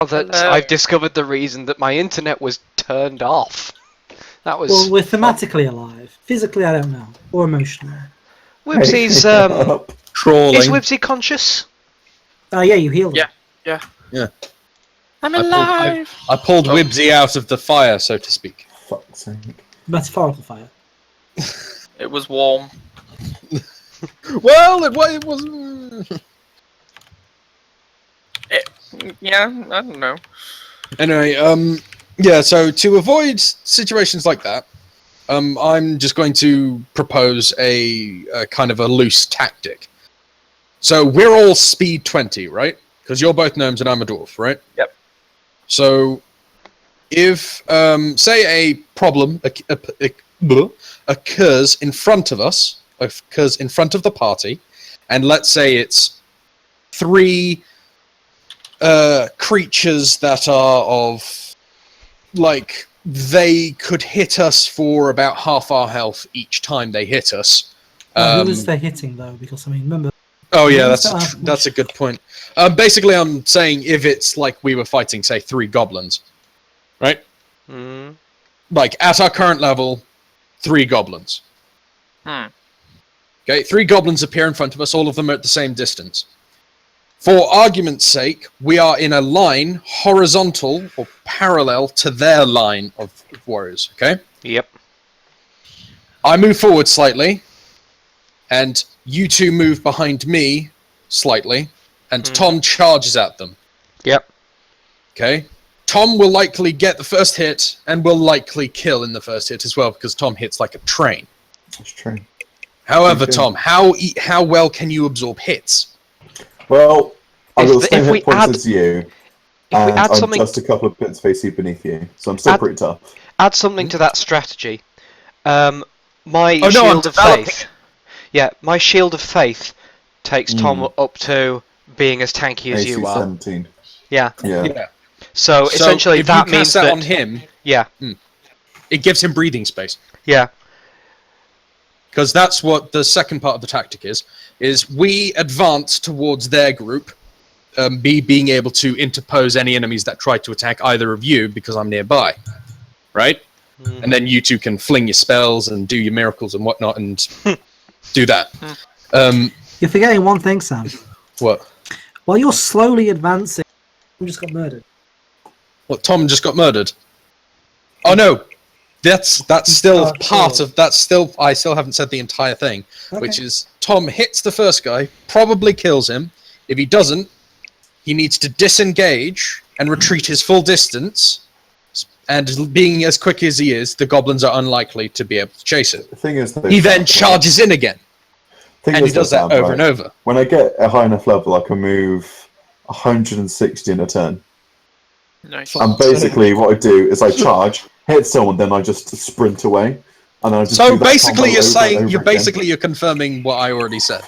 I've discovered the reason that my internet was turned off. That was. Well, we're thematically alive. Physically, I don't know. Or emotionally. Whipsy's Trawling. is Whipsy conscious? Oh, yeah, you healed him. Yeah. I'm alive! I pulled Whibsy out of the fire, so to speak. Fuck's sake. Metaphorical fire. It was warm. Well, it wasn't. Yeah, I don't know. Anyway, yeah. So to avoid situations like that, I'm just going to propose a kind of a loose tactic. So we're all speed 20, right? Because you're both gnomes and I'm a dwarf, right? Yep. So if say a problem occurs in front of us, occurs in front of the party, and let's say it's 3 creatures that are of, like, they could hit us for about half our health each time they hit us. Who is they hitting, though? Because, I mean, remember... Oh, yeah, that's a good point. Basically, I'm saying if it's like we were fighting, say, 3 goblins, right? Mm. Like, at our current level, 3 goblins. Okay, 3 goblins appear in front of us, all of them are at the same distance. For argument's sake, we are in a line horizontal or parallel to their line of warriors, okay? Yep. I move forward slightly, and you 2 move behind me slightly, and Tom charges at them. Yep. Okay? Tom will likely get the first hit, and will likely kill in the first hit as well, because Tom hits like a train. That's true. However, Tom, how well can you absorb hits? Well, I've got the same if we hit points add- as you, If we and add I'm something, just a couple of bits facey beneath you, so I'm still pretty tough. add something to that strategy. My I'm shield of developing faith. Yeah, my shield of faith takes Tom up to being as tanky as AC you are. 17. Yeah. Yeah. So essentially, if that you means cast that on him, yeah, it gives him breathing space. yeah, Because that's what the second part of the tactic is we advance towards their group, being able to interpose any enemies that try to attack either of you because I'm nearby, right? And then you 2 can fling your spells and do your miracles and whatnot and do that. You're forgetting one thing, Sam. What? While you're slowly advancing, you just got murdered. What, Tom just got murdered? Oh no! That's still part of... I still haven't said the entire thing, which is Tom hits the first guy, probably kills him. If he doesn't, he needs to disengage and retreat his full distance, and being as quick as he is, the goblins are unlikely to be able to chase it. The thing is, He then charges in again, and he does that over and over. When I get a high enough level, I can move 160 in a turn. Nice. And basically, what I do is I charge, hit someone, then I just sprint away, and I just. So do that basically, combo you're over saying and over again. you're confirming what I already said.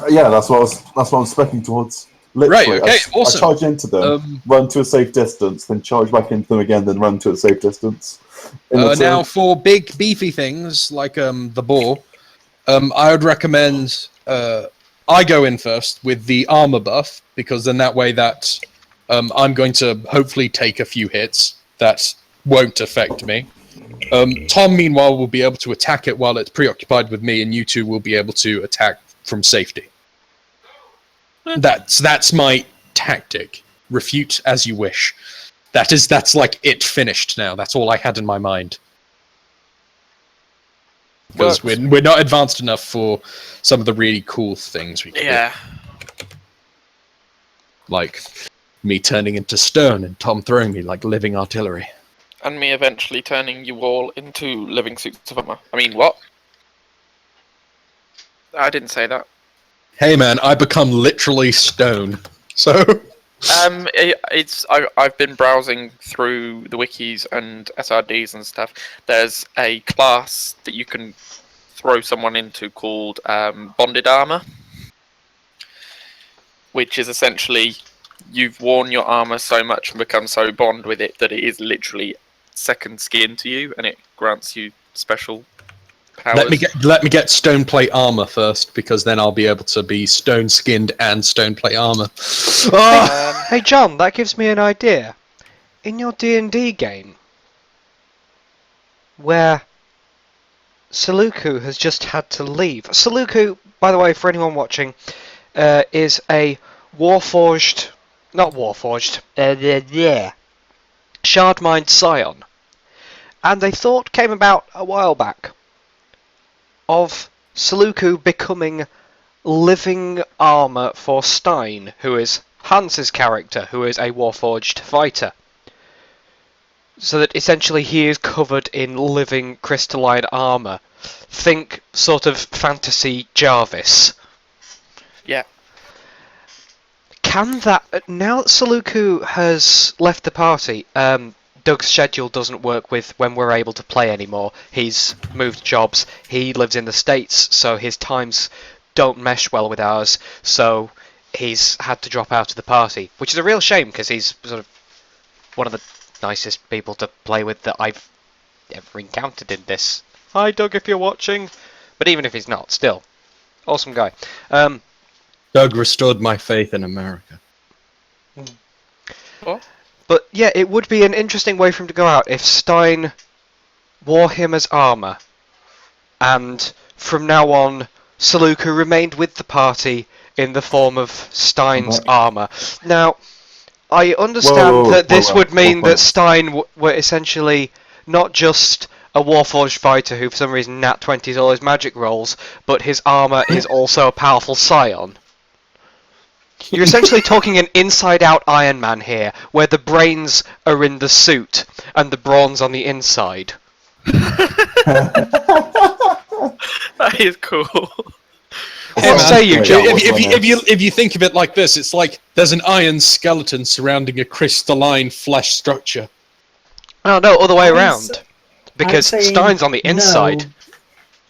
Yeah, that's what I'm speccing towards. Literally, Right, okay, awesome. I charge into them, run to a safe distance, then charge back into them again, then run to a safe distance. Now, for big beefy things like the boar, I would recommend I go in first with the armor buff, because then that way that I'm going to hopefully take a few hits that won't affect me. Tom, meanwhile, will be able to attack it while it's preoccupied with me, and you 2 will be able to attack from safety. That's my tactic. Refute as you wish. That's like it finished now. That's all I had in my mind. Because we're not advanced enough for some of the really cool things we can do. Like me turning into stone and Tom throwing me like living artillery. And me eventually turning you all into living suits of armor. I mean, what? I didn't say that. Hey man, I become literally stone. So I've been browsing through the wikis and SRDs and stuff. There's a class that you can throw someone into called bonded armor, which is essentially you've worn your armor so much and become so bond with it that it is literally second skin to you, and it grants you special powers. Let me get stone plate armor first, because then I'll be able to be stone skinned and stone plate armor. Ah! Hey John, that gives me an idea. In your D&D game, where Saluku has just had to leave. Saluku, by the way, for anyone watching, is a Warforged... Not Warforged. Shardmined Scion. And a thought came about a while back of Saluku becoming living armour for Stein, who is Hans's character, who is a Warforged fighter. So that essentially he is covered in living crystalline armour. Think sort of fantasy Jarvis. Yeah. Can that... Now that Saluku has left the party, Doug's schedule doesn't work with when we're able to play anymore. He's moved jobs, he lives in the States, so his times don't mesh well with ours, so he's had to drop out of the party. Which is a real shame, because he's sort of one of the nicest people to play with that I've ever encountered in this. Hi Doug, if you're watching. But even if he's not, still. Awesome guy. Doug restored my faith in America. What? But yeah, it would be an interesting way for him to go out if Stein wore him as armour, and from now on, Saluku remained with the party in the form of Stein's armour. Now, I understand that this would mean that Stein were essentially not just a Warforged fighter who for some reason nat 20s all his magic rolls, but his armour is also a powerful Scion. You're essentially talking an inside-out Iron Man here, where the brains are in the suit and the brawn's on the inside. That is cool. What say you, John? If you think of it like this, it's like there's an iron skeleton surrounding a crystalline flesh structure. No, other way around. Because Stein's on the inside.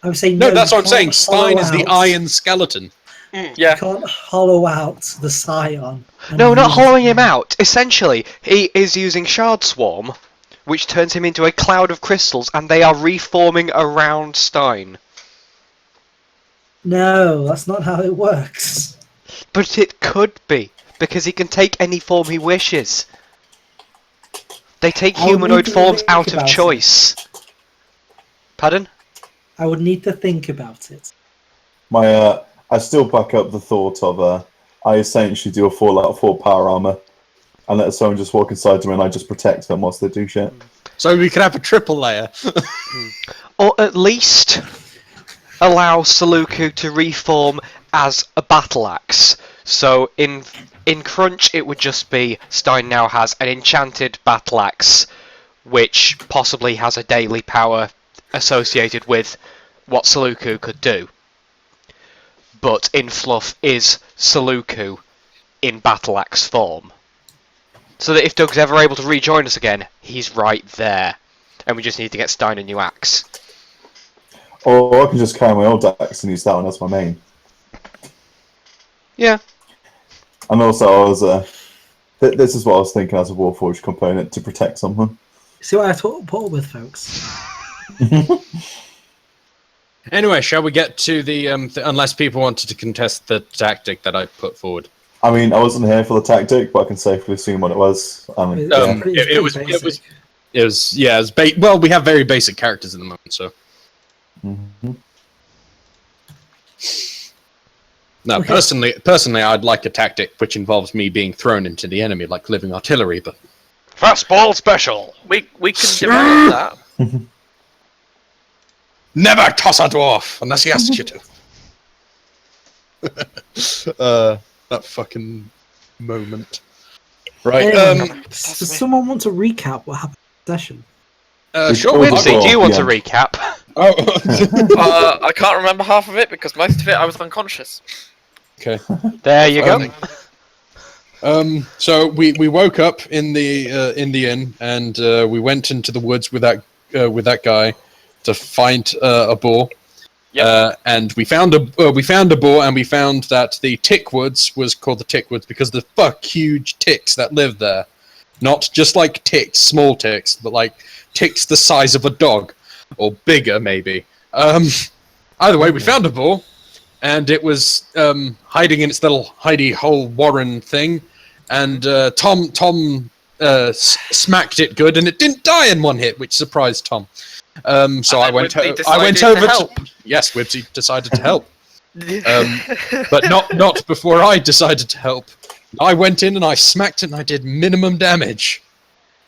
I'm saying no. That's what I'm saying. Stein is the iron skeleton. Yeah. You can't hollow out the Scion. No, not hollowing him out. Essentially, he is using Shard Swarm, which turns him into a cloud of crystals, and they are reforming around Stein. No, that's not how it works. But it could be, because he can take any form he wishes. They take humanoid forms out of choice. Pardon? I would need to think about it. I still back up the thought of I essentially do a 4 out of 4 power armor, and let someone just walk inside to me and I just protect them whilst they do shit. So we could have a triple layer. Or at least allow Saluku to reform as a battle axe. So in Crunch it would just be Stein now has an enchanted battle axe, which possibly has a daily power associated with what Saluku could do. But in Fluff is Saluku in battle axe form. So that if Doug's ever able to rejoin us again, he's right there. And we just need to get Stein a new axe. Or I can just carry my old axe and use that one as my main. Yeah. And also, I was this is what I was thinking as a Warforged component to protect someone. See what I put up with, folks? Anyway, shall we get to the unless people wanted to contest the tactic that I put forward? I mean, I wasn't here for the tactic, but I can safely assume what it was. It was well, we have very basic characters at the moment, so. Mm-hmm. No, okay. Personally, I'd like a tactic which involves me being thrown into the enemy like living artillery, but Fastball special. We can develop that. Never toss a dwarf unless he asks you to. That fucking moment. Right. Does someone want to recap what happened in the session? Sure. Whimsy, do you want to recap? Oh. I can't remember half of it because most of it I was unconscious. Okay. There you go. So we woke up in the inn and we went into the woods with that guy to find a boar. Yep. And we found a boar, and we found that the Tickwoods was called the Tickwoods because of the huge ticks that live there. Not just like ticks, small ticks, but like ticks the size of a dog, or bigger maybe. Either way, we found a boar, and it was hiding in its little hidey hole warren thing, and Tom smacked it good, and it didn't die in one hit, which surprised Tom. So I went over to help. Yes, Wibsy decided to help. But not before I decided to help. I went in and I smacked it and I did minimum damage.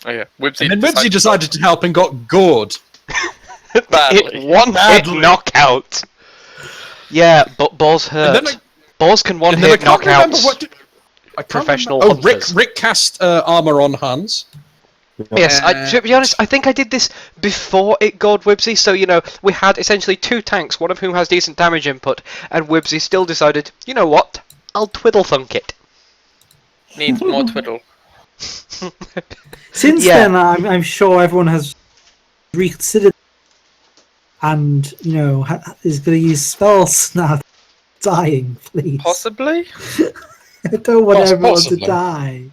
Oh yeah, And then Wibsy decided to help and got gored. badly. One hit knockout. Yeah, but balls hurt. And then Balls can one And then hit I can't remember knockouts. what. I can't Professional remember. Oh, hunters. Rick cast armor on Hans. Yes, to be honest, I think I did this before it gored Wibsy, so, we had essentially 2 tanks, one of whom has decent damage input, and Wibsy still decided, you know what, I'll twiddle thunk it. Needs more twiddle. Since Yeah. then, I'm sure everyone has reconsidered and, is going to use spells now. Dying, please. Possibly. I don't want everyone Possibly. to die.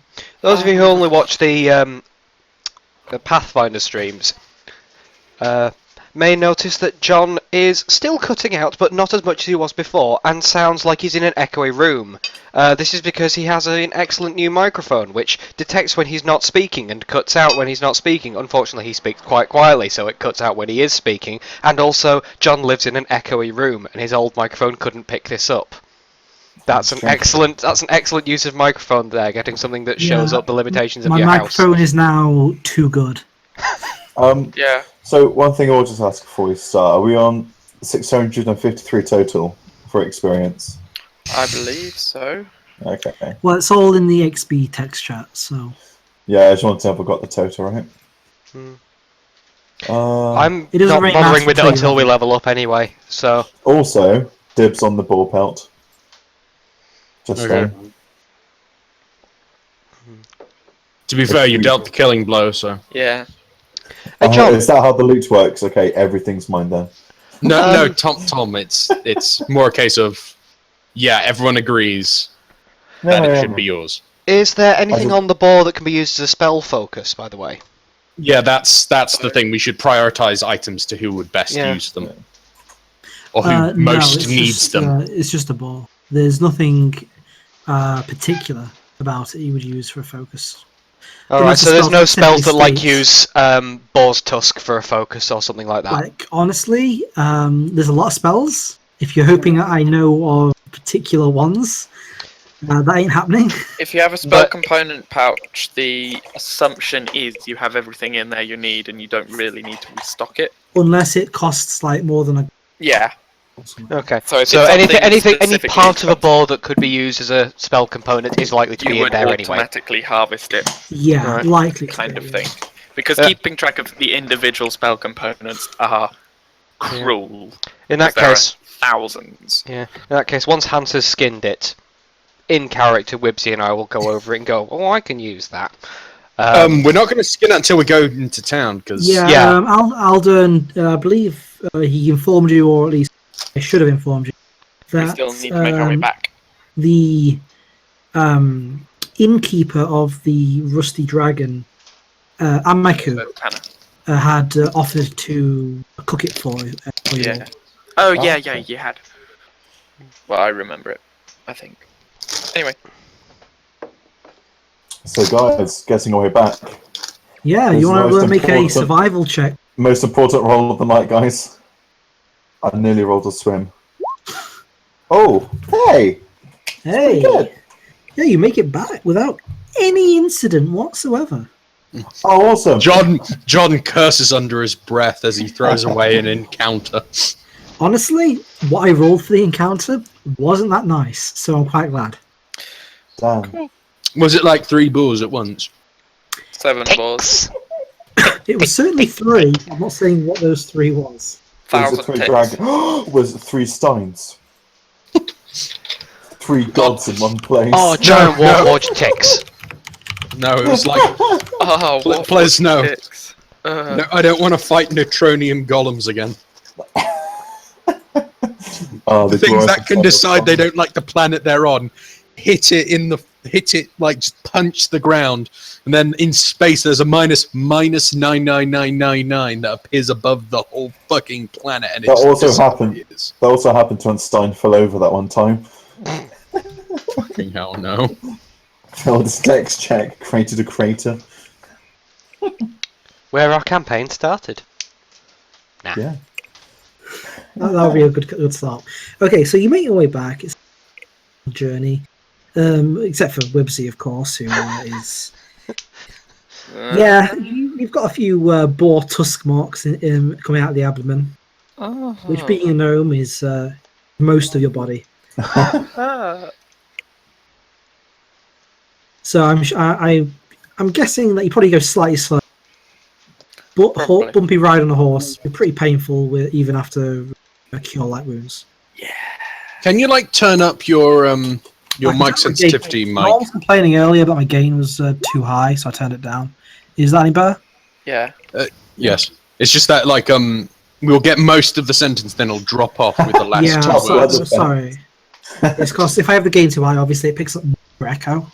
Those of you who only watch the Pathfinder streams may notice that John is still cutting out, but not as much as he was before, and sounds like he's in an echoey room. This is because he has an excellent new microphone, which detects when he's not speaking and cuts out when he's not speaking. Unfortunately, he speaks quite quietly, so it cuts out when he is speaking. And also, John lives in an echoey room, and his old microphone couldn't pick this up. That's an excellent use of microphone there, getting something that shows Yeah. up the limitations of My your house. microphone is now too good. Yeah. So one thing I'll just ask before we start: are we on 653 total for experience? I believe so. Okay. Well, it's all in the XP text chat, so. Yeah, I just wanted to have got the total right. I'm It doesn't not really bothering matter with it until until you we level up anyway, so... Also, dibs on the ball pelt. Just Okay. saying. To be fair, you dealt the killing blow, so. Yeah. Hey, John, Is that how the loot works? Okay, everything's mine then. No, Tom. It's more a case of, yeah, everyone agrees that it should be yours. is there anything on the board that can be used as a spell focus, by the way? Yeah, that's the thing. We should prioritize items to who would best Yeah. use them, or who No, most it's needs just, them. it's just a ball. There's nothing particular about it you would use for a focus. Alright, Unless so the there's spell no spells that specifically use states- Boar's Tusk for a focus or something like that. Like, honestly, there's a lot of spells. If you're hoping that I know of particular ones, that ain't happening. If you have a spell But- component pouch, the assumption is you have everything in there you need, and you don't really need to restock it. Unless it costs like more than a. Yeah. Okay, So if so it's any something part of a specifically- board that could be used as a spell component is likely to You be in would there anyway. automatically harvest it, Yeah, Right. likely. to kind be, of yeah. thing. Because Yeah. keeping track of the individual spell components are cruel. In that There are case, thousands. once Hans has skinned it, in character, Wibsy and I will go over it and go, oh, I can use that. We're not going to skin it until we go into town, because Yeah, Yeah. Aldern, I believe he informed you, or at least I should have informed you, We that still need to make our way back. the innkeeper of the Rusty Dragon, Amaku, Hannah. had offered to cook it for you. Yeah. Oh, yeah, Okay. you had. Well, I remember it, I think. Anyway, So guys, getting our way back. Yeah, There's you want most to make a important- survival check? Most important roll of the night, guys. I nearly rolled a swim. Oh, hey! Hey, Good. yeah, you make it back without any incident whatsoever. Oh, awesome. John curses under his breath as he throws away an encounter. Honestly, what I rolled for the encounter wasn't that nice, so I'm quite glad. Damn. Was it like 3 bulls at once? 7 balls. It was certainly 3. I'm not saying what those 3 was. Was it 1,000 3 ticks. dragon? Was it 3 steins? 3 gods in one place. Oh, giant No, no. warforged ticks. No, it was like, Oh, what please no. ticks. no, I don't want to fight neutronium golems again. Oh, The things glorious that can fun. decide they don't like the planet they're on. hit it like just punch the ground, and then in space there's a minus 99999 that appears above the whole fucking planet, and That it also disappears. That also happened to when Stein fell over that one time. Fucking hell no. Failed his dex check, created a crater. Where our campaign started. Yeah. That would be a good start. Okay, so you make your way back. It's a journey, except for Wibsy, of course, who is. Yeah, you've got a few boar tusk marks coming out of the abdomen, which, being a gnome, is most of your body. So I'm guessing that you probably go slightly slow. But Probably. bumpy ride on a horse be pretty painful even after cure light wounds. Can you like turn up your I mic can turn my sensitivity, gain. Mike? I was complaining earlier that my gain was too high, so I turned it down. Is that any better? Yeah. Yes. It's just that like we'll get most of the sentence, then it'll drop off with the last Yeah, two also words. other- sorry. It's because if I have the gain too high, obviously it picks up more echo.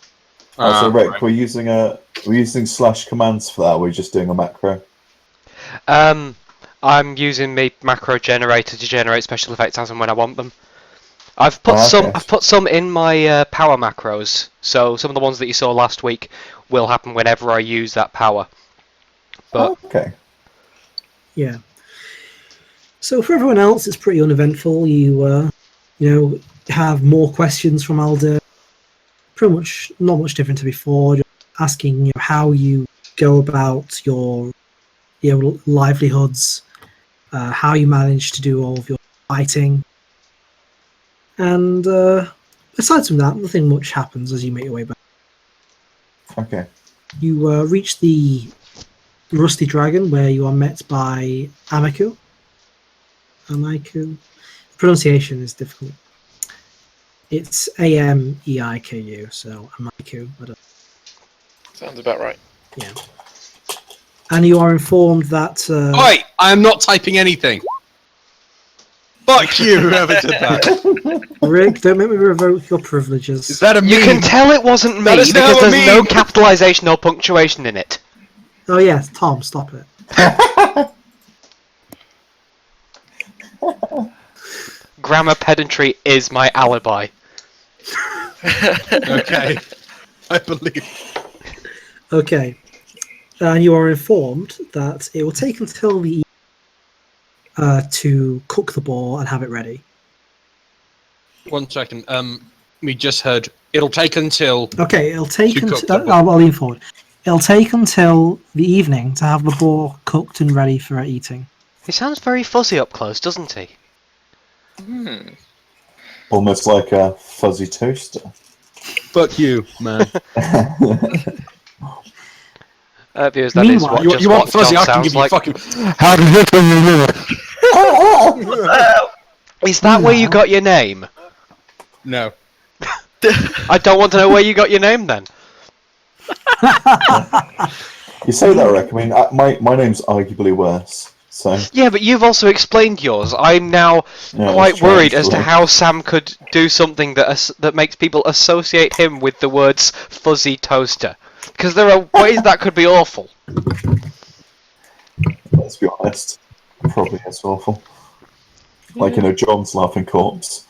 So Rick, Right. we're using slash commands for that. Or we're just doing a macro. I'm using my macro generator to generate special effects as and when I want them. I've put Okay. I've put some in my power macros, so some of the ones that you saw last week will happen whenever I use that power. But Okay. Yeah. So for everyone else, it's pretty uneventful. You have more questions from Alder. Pretty much not much different to before. Just asking how you go about your livelihoods, how you manage to do all of your fighting, and aside from that, nothing much happens as you make your way back. Okay. You reach the Rusty Dragon, where you are met by Amiku. Amiku. The pronunciation is difficult. It's Ameiku, so Amiku. Sounds about right. Yeah. And you are informed that. Oi! I am not typing anything. Fuck you, whoever did that. Rick, don't make me revoke your privileges. Is that a meme? you can tell it wasn't me That is now because a there's no meme. capitalization or punctuation in it. Oh yes, Tom, stop it. Grammar pedantry is my alibi. Okay. I believe. Okay. And you are informed that it will take until the evening to cook the boar and have it ready. 1 second. We just heard it'll take until. Okay, it'll take To cook until. the boar. I'll lean forward. It'll take until the evening to have the boar cooked and ready for eating. He sounds very fuzzy up close, doesn't he? Almost like a fuzzy toaster. Fuck you, man. Viewers, that is Meanwhile, what you want what fuzzy? John I can sounds give you like. fucking. How did it Is that where you got your name? No. I don't want to know where you got your name then. You say that, Rick. I mean, my name's arguably worse. So Yeah, but you've also explained yours. I'm now yeah, quite that's true, worried that's as to true. how Sam could do something that makes people associate him with the words fuzzy toaster. Because there are ways that could be awful. Let's be honest. Probably is awful. Like John's laughing corpse.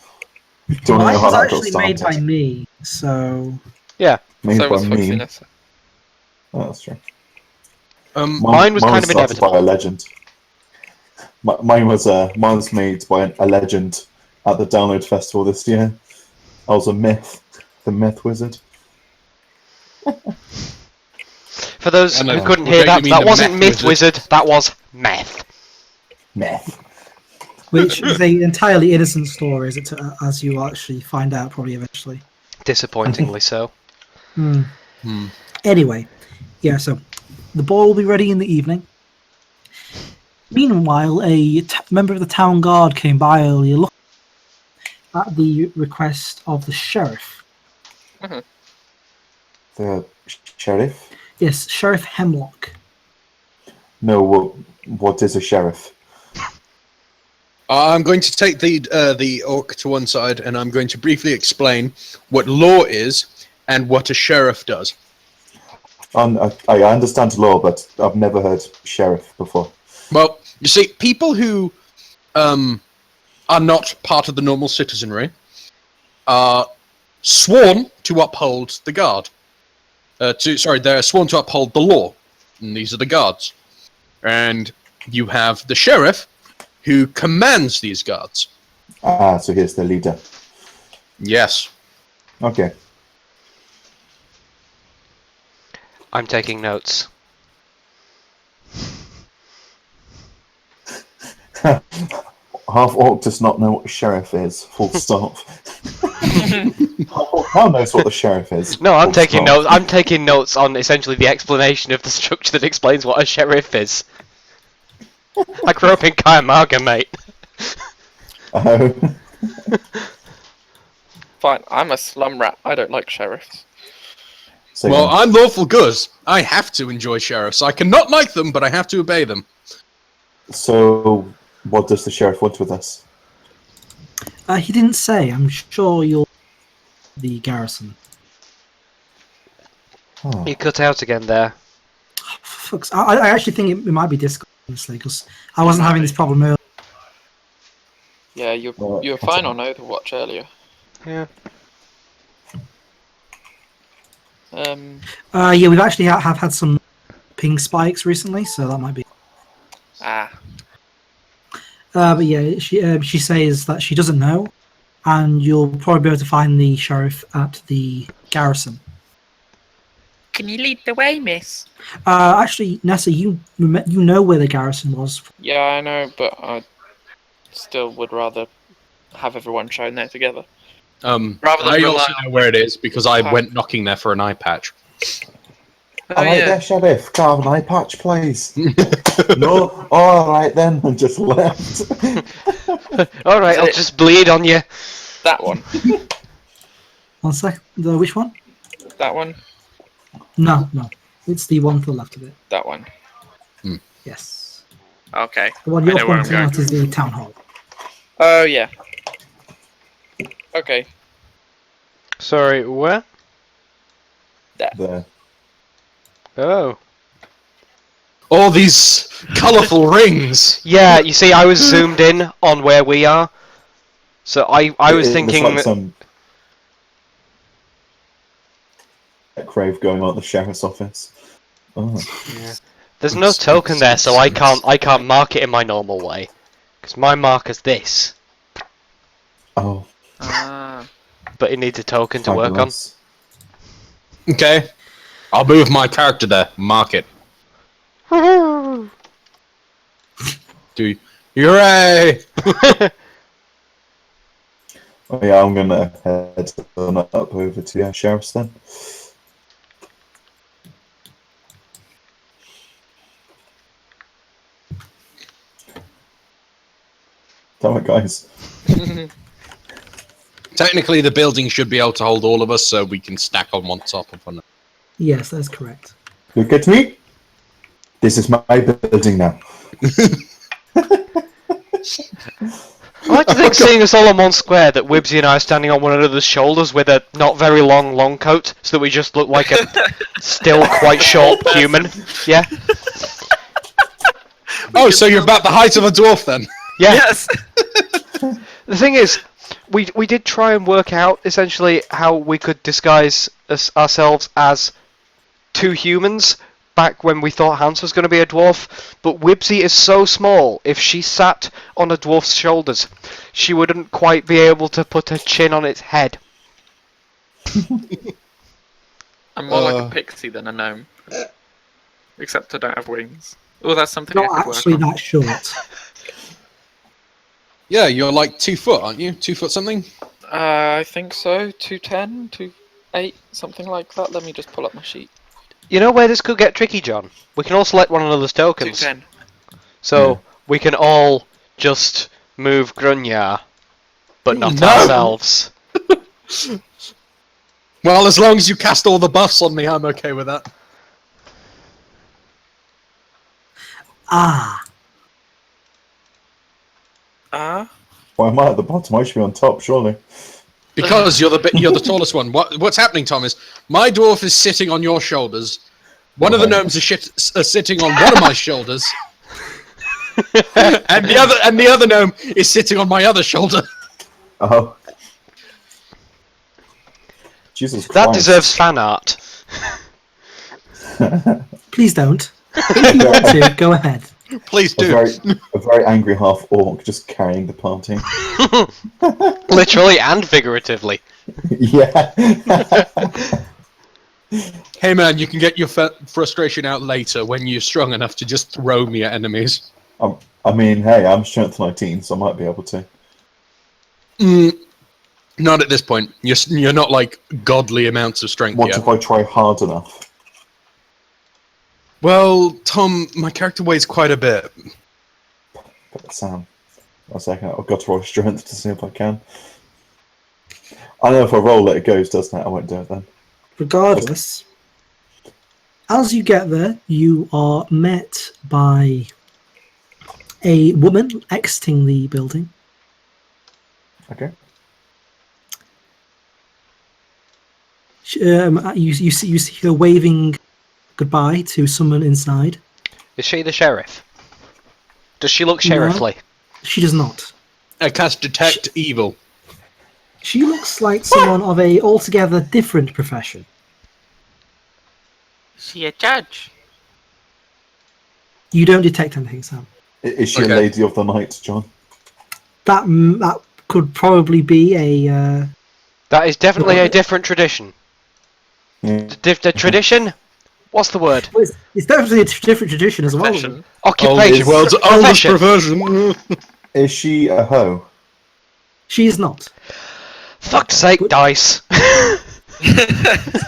Don't know Mine how was that got actually made by started. me, so Yeah. Made So by was me. Foxiness. Oh, that's true. Mine was kind of started inevitable. by a legend. Mine was made by a legend at the Download Festival this year. I was a myth, the myth wizard. For those I know. who couldn't Well, hear don't that, you mean that the wasn't meth Myth wizard? Wizard, that was Meth. Myth. which is an entirely innocent story, as you will actually find out probably eventually. Disappointingly so. Anyway, yeah, so the ball will be ready in the evening. Meanwhile, a member of the town guard came by earlier looking at the request of the sheriff. The sheriff? Yes, Sheriff Hemlock. No, what is a sheriff? I'm going to take the orc to one side, and I'm going to briefly explain what law is and what a sheriff does. I understand law, but I've never heard sheriff before. Well, you see, people who are not part of the normal citizenry are sworn to uphold the guard. They're sworn to uphold the law, and these are the guards. And you have the sheriff, who commands these guards. Ah, so here's the leader. Yes. Okay. I'm taking notes. Half orc does not know what a sheriff is. Full stop. How knows what the sheriff is? No, I'm Full taking stop. notes. I'm taking notes on essentially the explanation of the structure that explains what a sheriff is. I grew up in Kayamarga, mate. Oh. Fine, I'm a slum rat. I don't like sheriffs. So, Well, I'm lawful good. I have to enjoy sheriffs. I cannot like them, but I have to obey them. so what does the sheriff want with us? He didn't say. I'm sure you'll the garrison. Oh. You cut out again there. Fucks. I actually think it might be Discord, honestly, because I wasn't having this problem earlier. Yeah, you Well, were fine on Overwatch earlier. Yeah. Yeah, we've actually have had some ping spikes recently, so that might be. But yeah, she says that she doesn't know, and you'll probably be able to find the sheriff at the garrison. Can you lead the way, miss? Actually, Nessa, you know where the garrison was. Yeah, I know, but I still would rather have everyone shown there together. Rather than I rely also on- know where it is because I Huh. went knocking there for an eye patch. All right there, sheriff. Can I have an eye patch, please? No? All right then. And just left. Alright, I'll it- just bleed on you. That one. 1 sec. Which one? That one. No. It's the one to the left of it. That one. Yes. Okay. The one I you're know where I'm pointing going. at is the town hall. Oh, yeah. Okay. Sorry, where? There. Oh. All these colourful rings. Yeah, you see, I was zoomed in on where we are. So I was thinking... It's like some crave going on at the sheriff's office. Oh. Yeah. There's no token there, so I can't mark it in my normal way. Because my marker's this. Oh. Ah. But it needs a token to work on. Fabulous. Okay. I'll move my character there. Mark it. Do hooray! Oh, yeah, I'm gonna head on up over to sheriff's then. Damn it, guys. Technically, the building should be able to hold all of us, so we can stack on one top of another. Yes, that's correct. Look at me. This is my building now. I like to think, seeing us all on one square, that Wibsy and I are standing on one another's shoulders with a not very long coat, so that we just look like a still quite short human. Yeah? Oh, so you're about the height of a dwarf then? Yeah. Yes! The thing is, we did try and work out, essentially, how we could disguise ourselves as two humans, back when we thought Hans was going to be a dwarf, but Wibsy is so small, if she sat on a dwarf's shoulders, she wouldn't quite be able to put her chin on its head. I'm more like a pixie than a gnome. Except I don't have wings. Oh, that's something Not I could actually work on. that short. Yeah, you're like 2 foot, aren't you? 2 foot something? I think so. 210, 2.8, something like that. Let me just pull up my sheet. You know where this could get tricky, John? We can all select one another's tokens. 210. So, we can all just move Grunya, but not No! ourselves. Well, as long as you cast all the buffs on me, I'm okay with that. Ah, Why am I at the bottom? I should be on top, surely. Because you're the tallest one. What's happening, Tom, is my dwarf is sitting on your shoulders. One of the gnomes are sitting on one of my shoulders. and the other gnome is sitting on my other shoulder. Oh. Jesus Christ. That deserves fan art. Please don't. If you want to, go ahead. Please do. A very angry half orc just carrying the party. Literally and figuratively. Yeah. Hey man, you can get your frustration out later when you're strong enough to just throw me at enemies. I mean, hey, I'm strength 19, so I might be able to. Not at this point. You're not like godly amounts of strength What yet. if I try hard enough? Well, Tom, my character weighs quite a bit. But Sam, 1 second, I've got to roll strength to see if I can. I know if I roll it, it goes, doesn't it? I won't do it then. Regardless, as you get there, you are met by a woman exiting the building. Okay. You see her waving goodbye to someone inside. Is she the sheriff? Does she look sheriffly? She does not. I cast Detect Evil. She looks like someone of a altogether different profession. She a judge? You don't detect anything, Sam. Is she Okay. a lady of the night, John? That could probably be a. That is definitely a different tradition. Yeah. The tradition? What's the word? Well, it's definitely a different tradition as well. Profession. Occupation. World's oldest Profession. perversion. Is she a hoe? She is not. Fuck's sake, dice.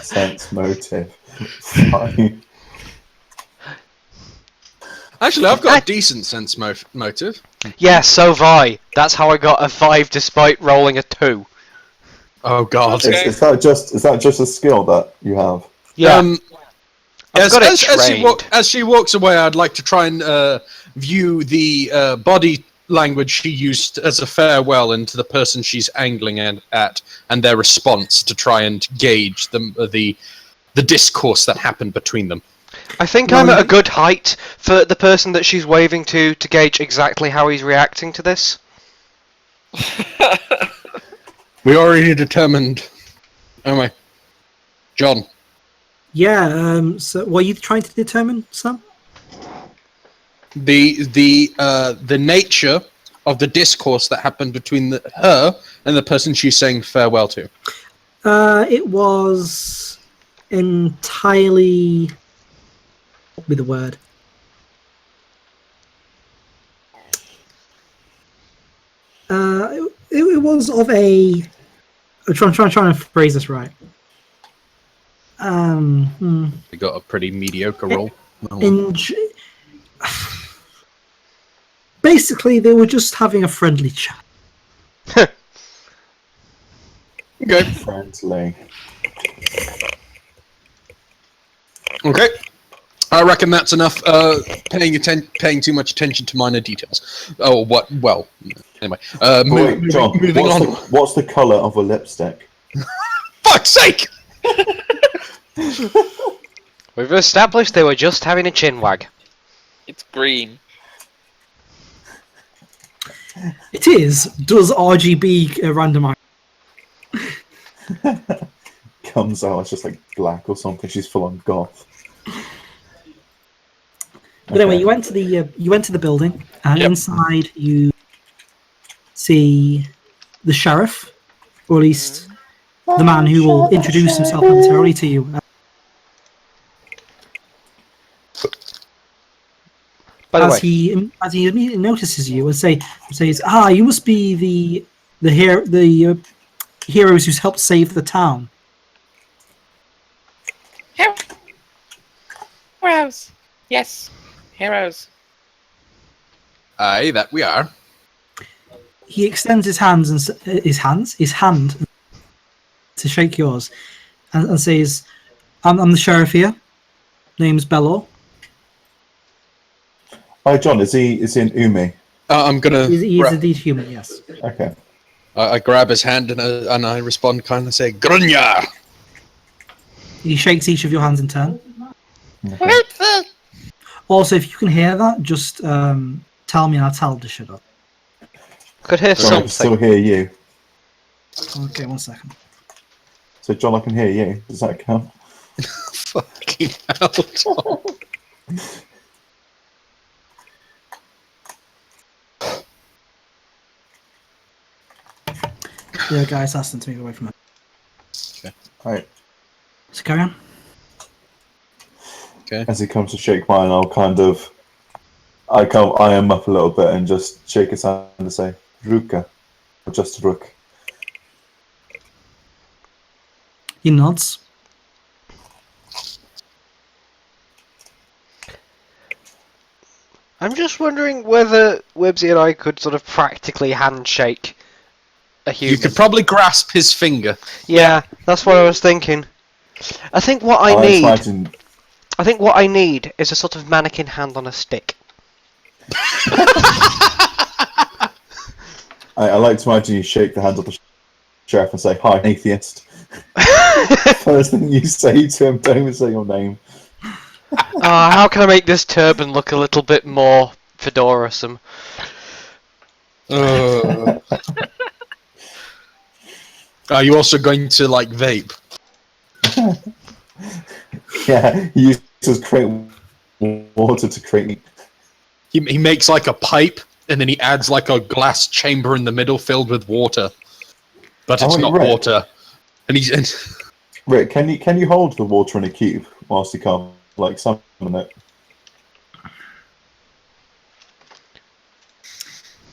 Sense motive. Fine. Actually, I've got a decent sense motive. Yeah, so have I. That's how I got a 5 despite rolling a 2. Oh God. Okay. Is that just a skill that you have? Yeah. I've As, got it as she trained. walks away, I'd like to try and view the body language she used as a farewell into the person she's angling at, and their response to try and gauge the discourse that happened between them. I think I'm at a good height for the person that she's waving to gauge exactly how he's reacting to this. We already determined. Anyway, John. Yeah. So, what are you trying to determine, Sam? The nature of the discourse that happened between her and the person she's saying farewell to. It was entirely. What would be the word? It was of a. I'm trying to phrase this right. We got a pretty mediocre roll. Basically, they were just having a friendly chat. Okay. Friendly. Okay. I reckon that's enough. Paying too much attention to minor details. Oh, what? Well, anyway. Wait, John. moving on. What's the colour of a lipstick? Fuck's sake! We've established they were just having a chin wag. It's green. It is. Does RGB randomize? Comes out, it's just like black or something. She's full on goth. But anyway, Okay. you went to the building, and Yep. inside you see the sheriff, or at least the man who will introduce himself momentarily to you. By the As way, he immediately notices you and says, you must be the heroes who's helped save the town." Heroes. Yes. Heroes. Aye, that we are. He extends his hand to shake yours, and says, "I'm the sheriff here. Name's Bello." Hi, John. Is he in Umi? I'm gonna. He's indeed human, yes. Okay. I grab his hand and I respond kindly, say, "Grunya." He shakes each of your hands in turn. Okay. Also, if you can hear that, just tell me and I'll tell him to shut up. Could hear John, I can still something. hear you. Okay, 1 second. So, John, I can hear you. Does that count? Fucking hell, Tom. Yeah, guys, asked them to move away from it. Right. So carry on. Okay. As he comes to shake mine, I'll kind of... I eye him up a little bit and just shake his hand and say, Ruka. Or just Rook. He nods. I'm just wondering whether Wibsy and I could sort of practically handshake a human. You could probably grasp his finger. Yeah, that's what I was thinking. I think what I just need. imagine... I think what I need is a sort of mannequin hand on a stick. I like to imagine you shake the hand of the sheriff and say, "Hi, atheist." First thing you say to him, don't even say your name. How can I make this turban look a little bit more fedora-some? Are you also going to, like, vape? Yeah, he uses create water to create... He makes, like, a pipe, and then he adds, like, a glass chamber in the middle filled with water. But it's not right. water. And he's... Rick, can you hold the water in a cube whilst you can't, like, summon it?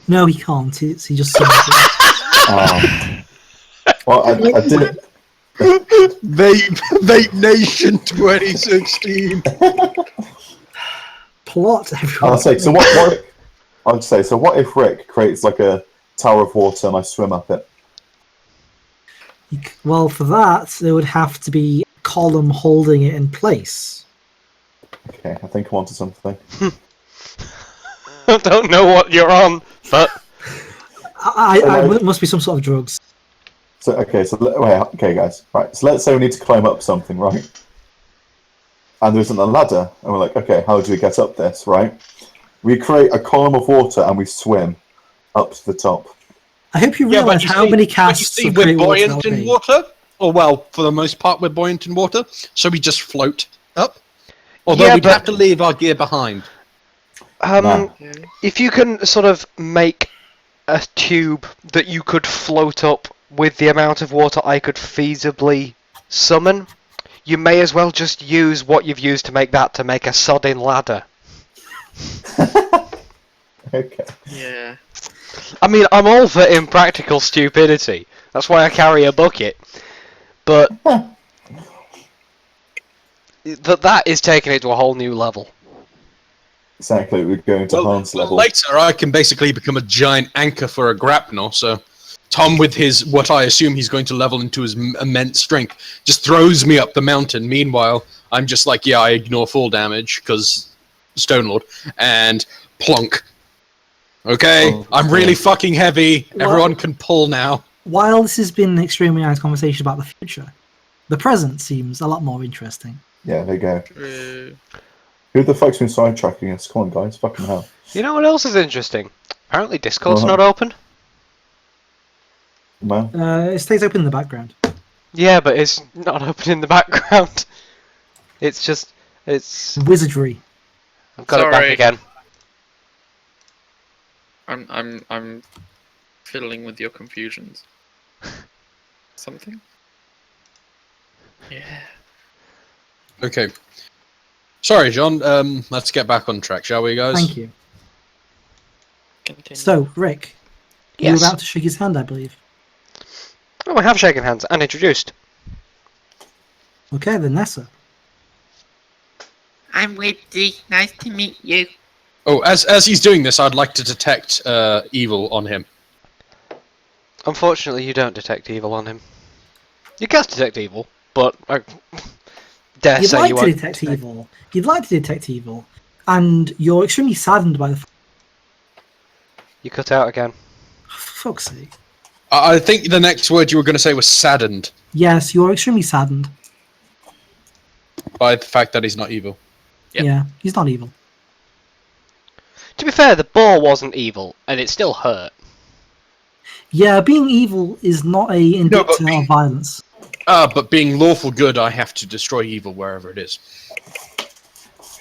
No, he can't. He just. Well, I did it. Vape Nation 2016. Plot, everyone. I'll say. So what? I'd say. So what if Rick creates like a tower of water and I swim up it? Well, for that, there would have to be a column holding it in place. Okay, I think I'm onto something. I don't know what you're on, but It must be some sort of drugs. So okay, guys. Right. So let's say we need to climb up something, right? And there isn't a ladder, and we're like, okay, how do we get up this, right? We create a column of water and we swim up to the top. I hope you realise how many casts But you of see, Create we're Water buoyant there'll in be. water. Or, well, for the most part, we're buoyant in water. So we just float up. Although Yeah, we'd but- have to leave our gear behind. Nah. if you can sort of make a tube that you could float up with the amount of water I could feasibly summon, you may as well just use what you've used to make that to make a sodding ladder. Okay. Yeah. I mean, I'm all for impractical stupidity. That's why I carry a bucket. But that is taking it to a whole new level. Exactly. We're going to Hans level. Later, I can basically become a giant anchor for a grapnel, so Tom, with his, what I assume he's going to level into his immense strength, just throws me up the mountain. Meanwhile, I'm just like, yeah, I ignore fall damage, because Stone Lord, and plonk. Okay, Oh, I'm really fucking heavy. Everyone can pull now. While this has been an extremely nice conversation about the future, the present seems a lot more interesting. Yeah, there you go. True. Who the fuck's been sidetracking us? Come on, guys. Fucking hell. You know what else is interesting? Apparently Discord's Uh-huh. not open. Man. It stays open in the background. Yeah, but it's not open in the background. It's just... Wizardry. I've got it back Sorry. again. I'm fiddling with your confusions. Something? Yeah. Okay. Sorry, John. Let's get back on track, shall we, guys? Thank you. Continue. So, Rick, you Yes. were about to shake his hand, I believe. Oh, I have shaken hands and introduced. Okay, then Nessa. I'm Whitzy. Nice to meet you. Oh, as he's doing this, I'd like to detect evil on him. Unfortunately, you don't detect evil on him. You can detect evil, but I dare You'd say like you to won't. detect evil. You'd like to detect evil, and you're extremely saddened by the fact You cut out again. For fuck's sake. I think the next word you were going to say was saddened Yes, you are extremely saddened. by the fact that he's not evil. Yep. Yeah, he's not evil. To be fair, the boar wasn't evil, and it still hurt. Yeah, being evil is not a No, but indicator being- of violence. But being lawful good, I have to destroy evil wherever it is.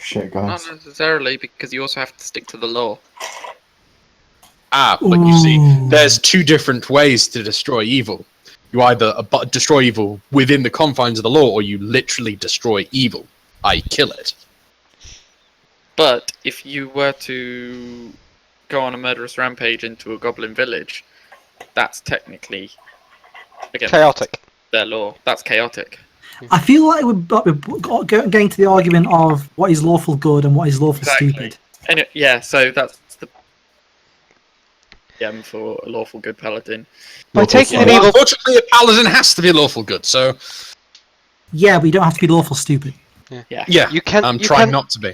Shit, Not guys. necessarily, because you also have to stick to the law. But you see, Ooh. there's two different ways to destroy evil. You either destroy evil within the confines of the law, or you literally destroy evil. I kill it. But if you were to go on a murderous rampage into a goblin village, that's technically against Chaotic. their law. That's chaotic. I feel like we're getting to the argument of what is lawful good and what is lawful stupid. Anyway, yeah, so that's the for a lawful good paladin. By taking an Yeah. evil, Unfortunately, a paladin has to be lawful good, so Yeah, but you don't have to be lawful stupid. Yeah. yeah, you can. I'm you trying can- not to be.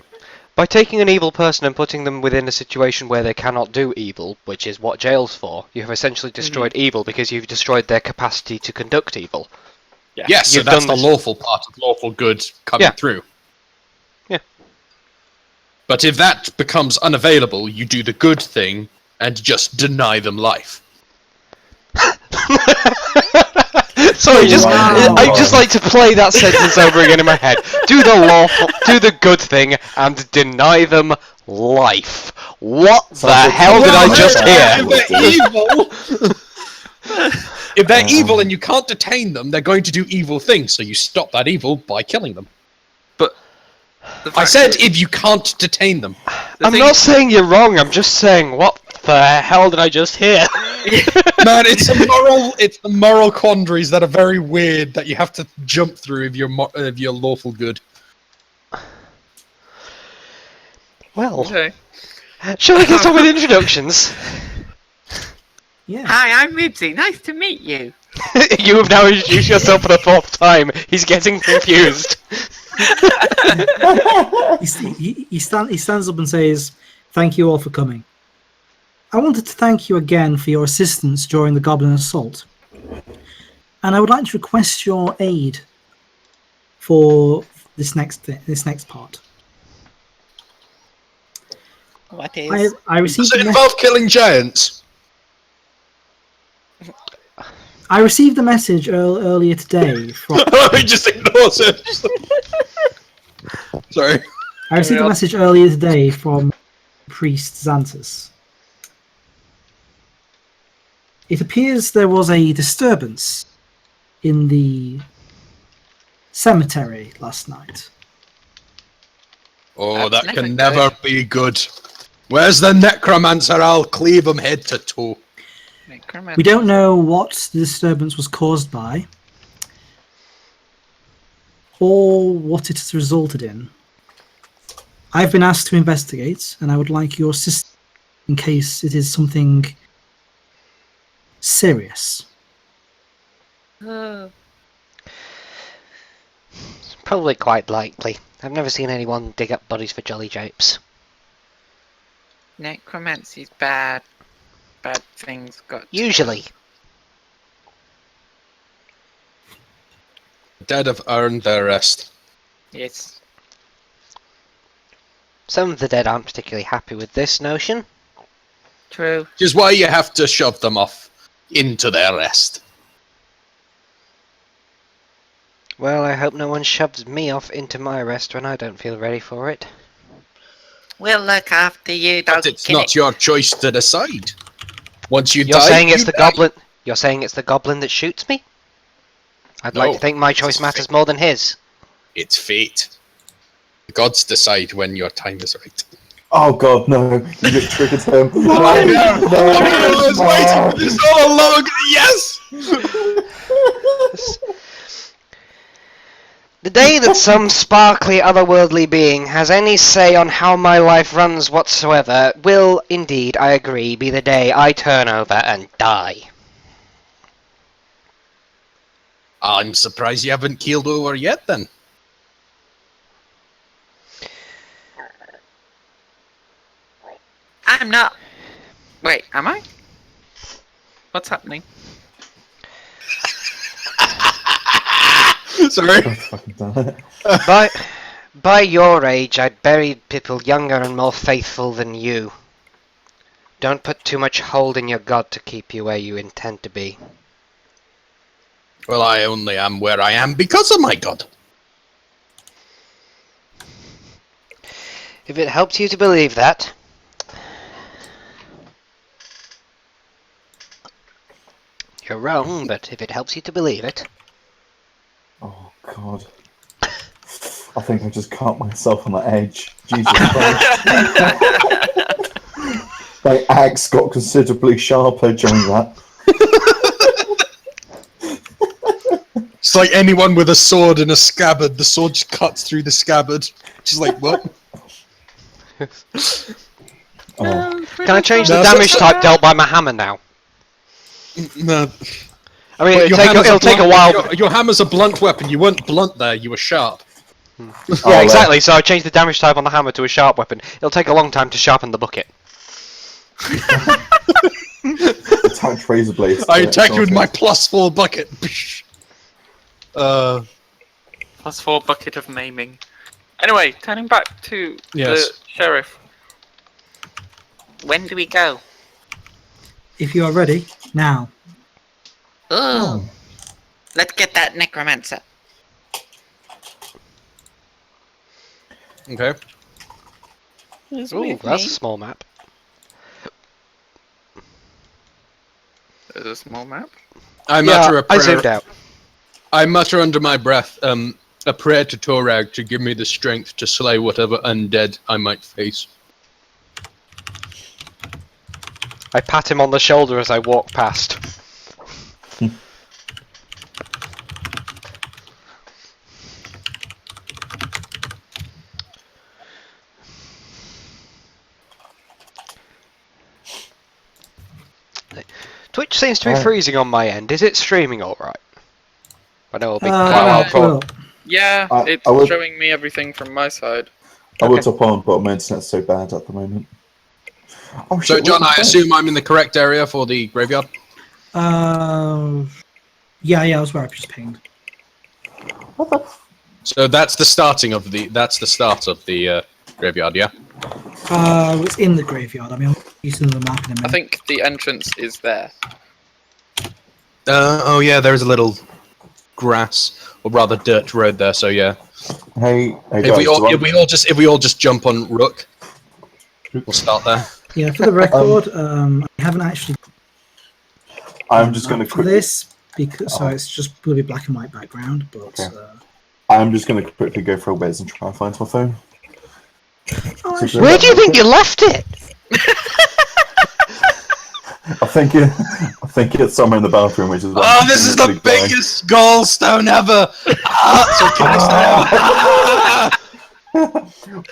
By taking an evil person and putting them within a situation where they cannot do evil, which is what jail's for, you have essentially destroyed evil because you've destroyed their capacity to conduct evil. Yes, so You've that's done the this- lawful part of lawful good coming Yeah. through. Yeah. But if that becomes unavailable, you do the good thing and just deny them life. Sorry, Wow. I just like to play that sentence over again in my head. Do the good thing and deny them life. What the Sounds like hell did I Well, just yeah. hear? If they're evil, if they're evil and you can't detain them, they're going to do evil things. So you stop that evil by killing them. The I fact said that- if you can't detain them. the I'm thing- not saying you're wrong. I'm just saying what the hell did I just hear? Man, it's the moral quandaries that are very weird that you have to jump through if you're lawful good. Well, Okay. shall we get on with introductions? Yeah. Hi, I'm Ribsy. Nice to meet you. You have now introduced yourself for the fourth time. He's getting confused. He stands up and says, "Thank you all for coming. I wanted to thank you again for your assistance during the Goblin Assault, and I would like to request your aid for this next part. What is? I received Does it a involve killing giants? I received a message earlier today from He just ignores it. Sorry. I received a on. message earlier today from Priest Xantus. It appears there was a disturbance in the cemetery last night. Oh, That's that never can never be good. Where's the necromancer? I'll cleave him head to toe. We don't know what the disturbance was caused by or what it has resulted in. I've been asked to investigate, and I would like your assistance in case it is something serious. Oh, Probably quite likely. I've never seen anyone dig up bodies for jolly japes. necromancy's bad. Bad things got. Usually. The dead have earned their rest. Yes. Some of the dead aren't particularly happy with this notion. True. Which is why you have to shove them off into their rest. Well, I hope no one shoves me off into my rest when I don't feel ready for it. We'll look after you, dog. But it's not your choice to decide. Once you You're die, saying it's you the die. goblin. You're saying it's the goblin that shoots me? I'd like No, to think my it's choice his matters fate. more than his. It's fate. The gods decide when your time is right. Oh god, no! You just triggered him. I know! No, I was waiting for this all along! Yes! The day that some sparkly otherworldly being has any say on how my life runs whatsoever will, indeed, I agree, be the day I turn over and die. I'm surprised you haven't keeled over yet, then. I'm not. Wait, am I? What's happening? Sorry. God fucking damn it. By your age, I'd buried people younger and more faithful than you. Don't put too much hold in your god to keep you where you intend to be. Well, I only am where I am because of my god. If it helps you to believe that... You're wrong, but if it helps you to believe it... Oh God. I think I just cut myself on the edge. Jesus Christ. My axe got considerably sharper during that. It's like anyone with a sword and a scabbard. The sword just cuts through the scabbard. Just like, what? Oh. Can I change the No, damage so- type dealt by my hammer now? No. I mean, But it'll take a while. Your hammer's a blunt weapon. You weren't blunt there. You were sharp. Yeah, exactly. So I changed the damage type on the hammer to a sharp weapon. It'll take a long time to sharpen the bucket. Attack razor blades. I attack you with my +4 bucket. +4 bucket of maiming. Anyway, turning back to Yes. the sheriff. When do we go? If you are ready, now. Oh. Let's get that necromancer. Okay. Ooh, that's a small map. There's a small map. I Yeah, mutter a I prayer. zoomed out. I mutter under my breath, a prayer to Torag to give me the strength to slay whatever undead I might face. I pat him on the shoulder as I walk past. Twitch seems to be freezing on my end. Is it streaming alright? I know it'll be quite a while before. well, Yeah, it's I would- showing me everything from my side. I would top on, but my internet's so bad at the moment. Oh, So, shit, John, what I the assume I'm in the correct area for the graveyard? yeah, I was where I just pinged. What the f- So that's the starting of the. That's the start of the graveyard, yeah. It's in the graveyard. I mean, I'm using the map in a minute. I think the entrance is there. Oh yeah, there's a little grass, or rather dirt road there. So yeah, Hey, if guys, we all do if we all just jump on Rook, we'll start there. Yeah, for the record, I haven't actually I'm just going to for quickly. this because so it's just going to be black and white background, but Okay. I'm just going to quickly go for a whiz and try and find my phone. oh, So actually, Where do you think you left it? I think it's somewhere in the bathroom, which is. why Oh, I'm this is the continuously going. biggest gallstone ever!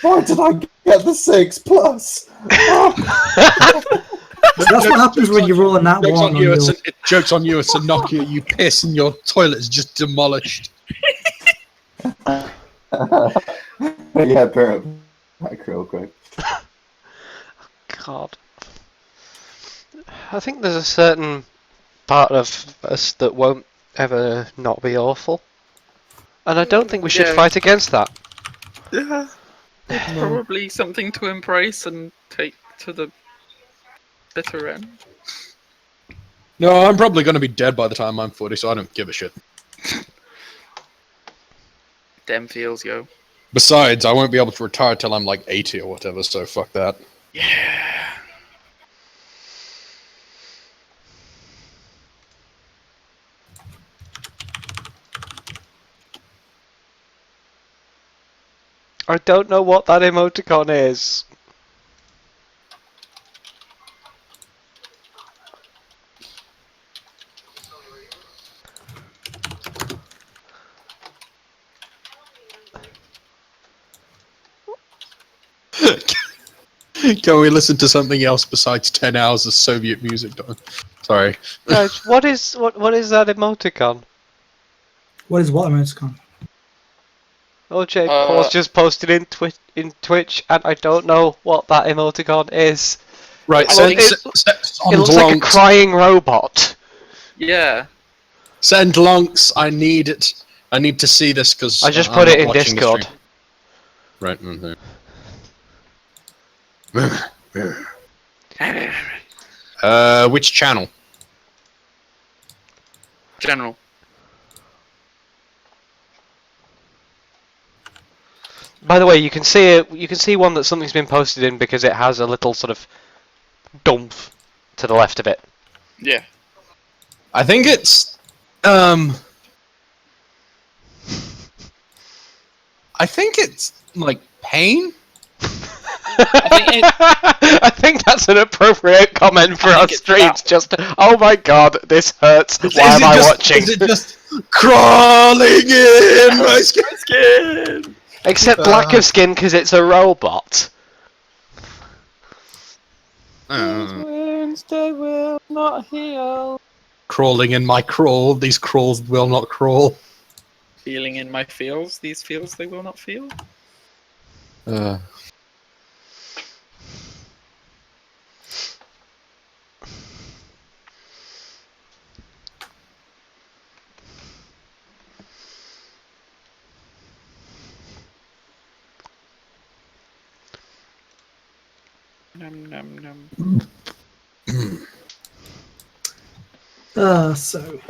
Why did I get the 6+? that's what happens when you roll on that Joke's one. on you, your- joke's on you, it's a Nokia, you piss and your toilet is just demolished. Yeah, bear back real quick. God. I think there's a certain part of us that won't ever not be awful. And I don't think we should Yeah. fight against that. Yeah. It's probably something to embrace and take to the bitter end. No, I'm probably going to be dead by the time I'm 40, so I don't give a shit. Dem feels, yo. Besides, I won't be able to retire till I'm like 80 or whatever, so fuck that. Yeah. I don't know what that emoticon is. Can we listen to something else besides 10 hours of Soviet music? Sorry. Guys, what is that emoticon? What is what emoticon? OJ Paul's just posted in Twitch, and I don't know what that emoticon is. Right, It send, looks- send It looks like a Lonks. crying robot. Yeah. Send Lonks. I need it. I need to see this because I just I'm put it not in watching the Discord. stream. Right. Mm-hmm. Which channel? General. By the way, you can see one that something's been posted in because it has a little sort of dump to the left of it. Yeah. I think it's like pain. I think that's an appropriate comment for I our think it's streams. that Just, oh my god, this hurts. Is Why am it I just- watching? Is it just crawling in my skin? Skin. Except lack of skin because it's a robot. Wounds they will not heal. Crawling in my crawl. These crawls will not crawl. Feeling in my feels. These feels they will not feel. Num num num. So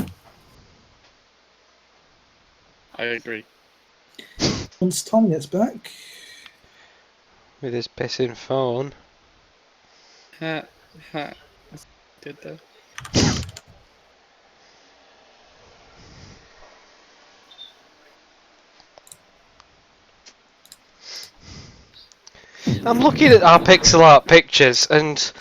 I agree. once Tom gets back, With his pissing phone. Ha ha. Did that. I'm looking at our pixel art pictures and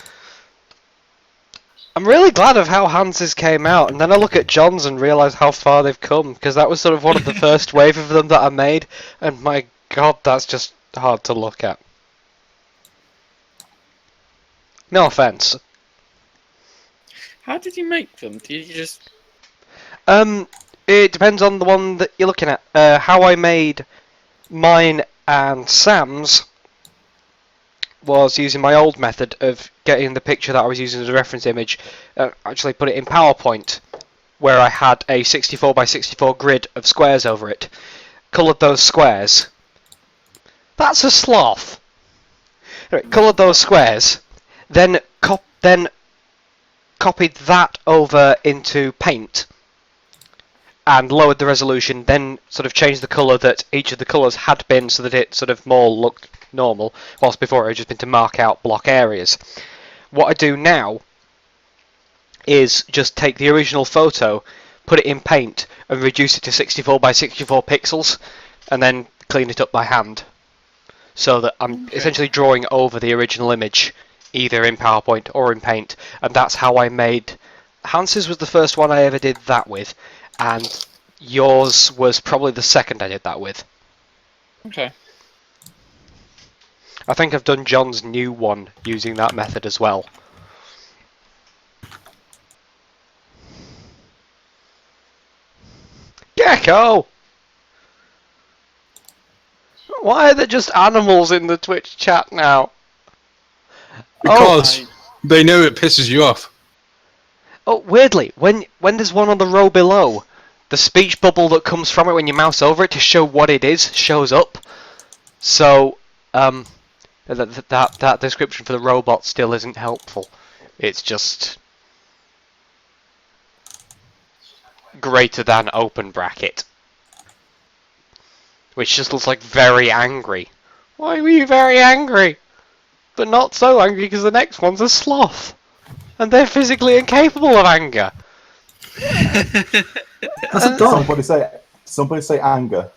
I'm really glad of how Hans's came out, and then I look at John's and realise how far they've come, because that was sort of one of the first wave of them that I made, and my god, that's just hard to look at. No offence. How did you make them? Did you just? It depends on the one that you're looking at. How I made mine and Sam's was using my old method of getting the picture that I was using as a reference image, actually put it in PowerPoint, where I had a 64 by 64 grid of squares over it, coloured those squares. That's a sloth! Anyway, coloured those squares, then copied that over into Paint, and lowered the resolution, then sort of changed the colour that each of the colours had been so that it sort of more looked normal, whilst before it had just been to mark out block areas. What I do now is just take the original photo, put it in Paint, and reduce it to 64 by 64 pixels, and then clean it up by hand. So that I'm essentially drawing over the original image, either in PowerPoint or in Paint, and that's how I made... Hans's was the first one I ever did that with, and yours was probably the second I did that with. Okay. I think I've done John's new one using that method as well. Gecko! Why are there just animals in the Twitch chat now? Because they know it pisses you off. Oh, weirdly, when there's one on the row below, the speech bubble that comes from it when you mouse over it to show what it is shows up. So, that description for the robot still isn't helpful. It's just greater than open bracket, which just looks like very angry. Why were you very angry? But not so angry because the next one's a sloth, and they're physically incapable of anger. that's a dog. Somebody say anger.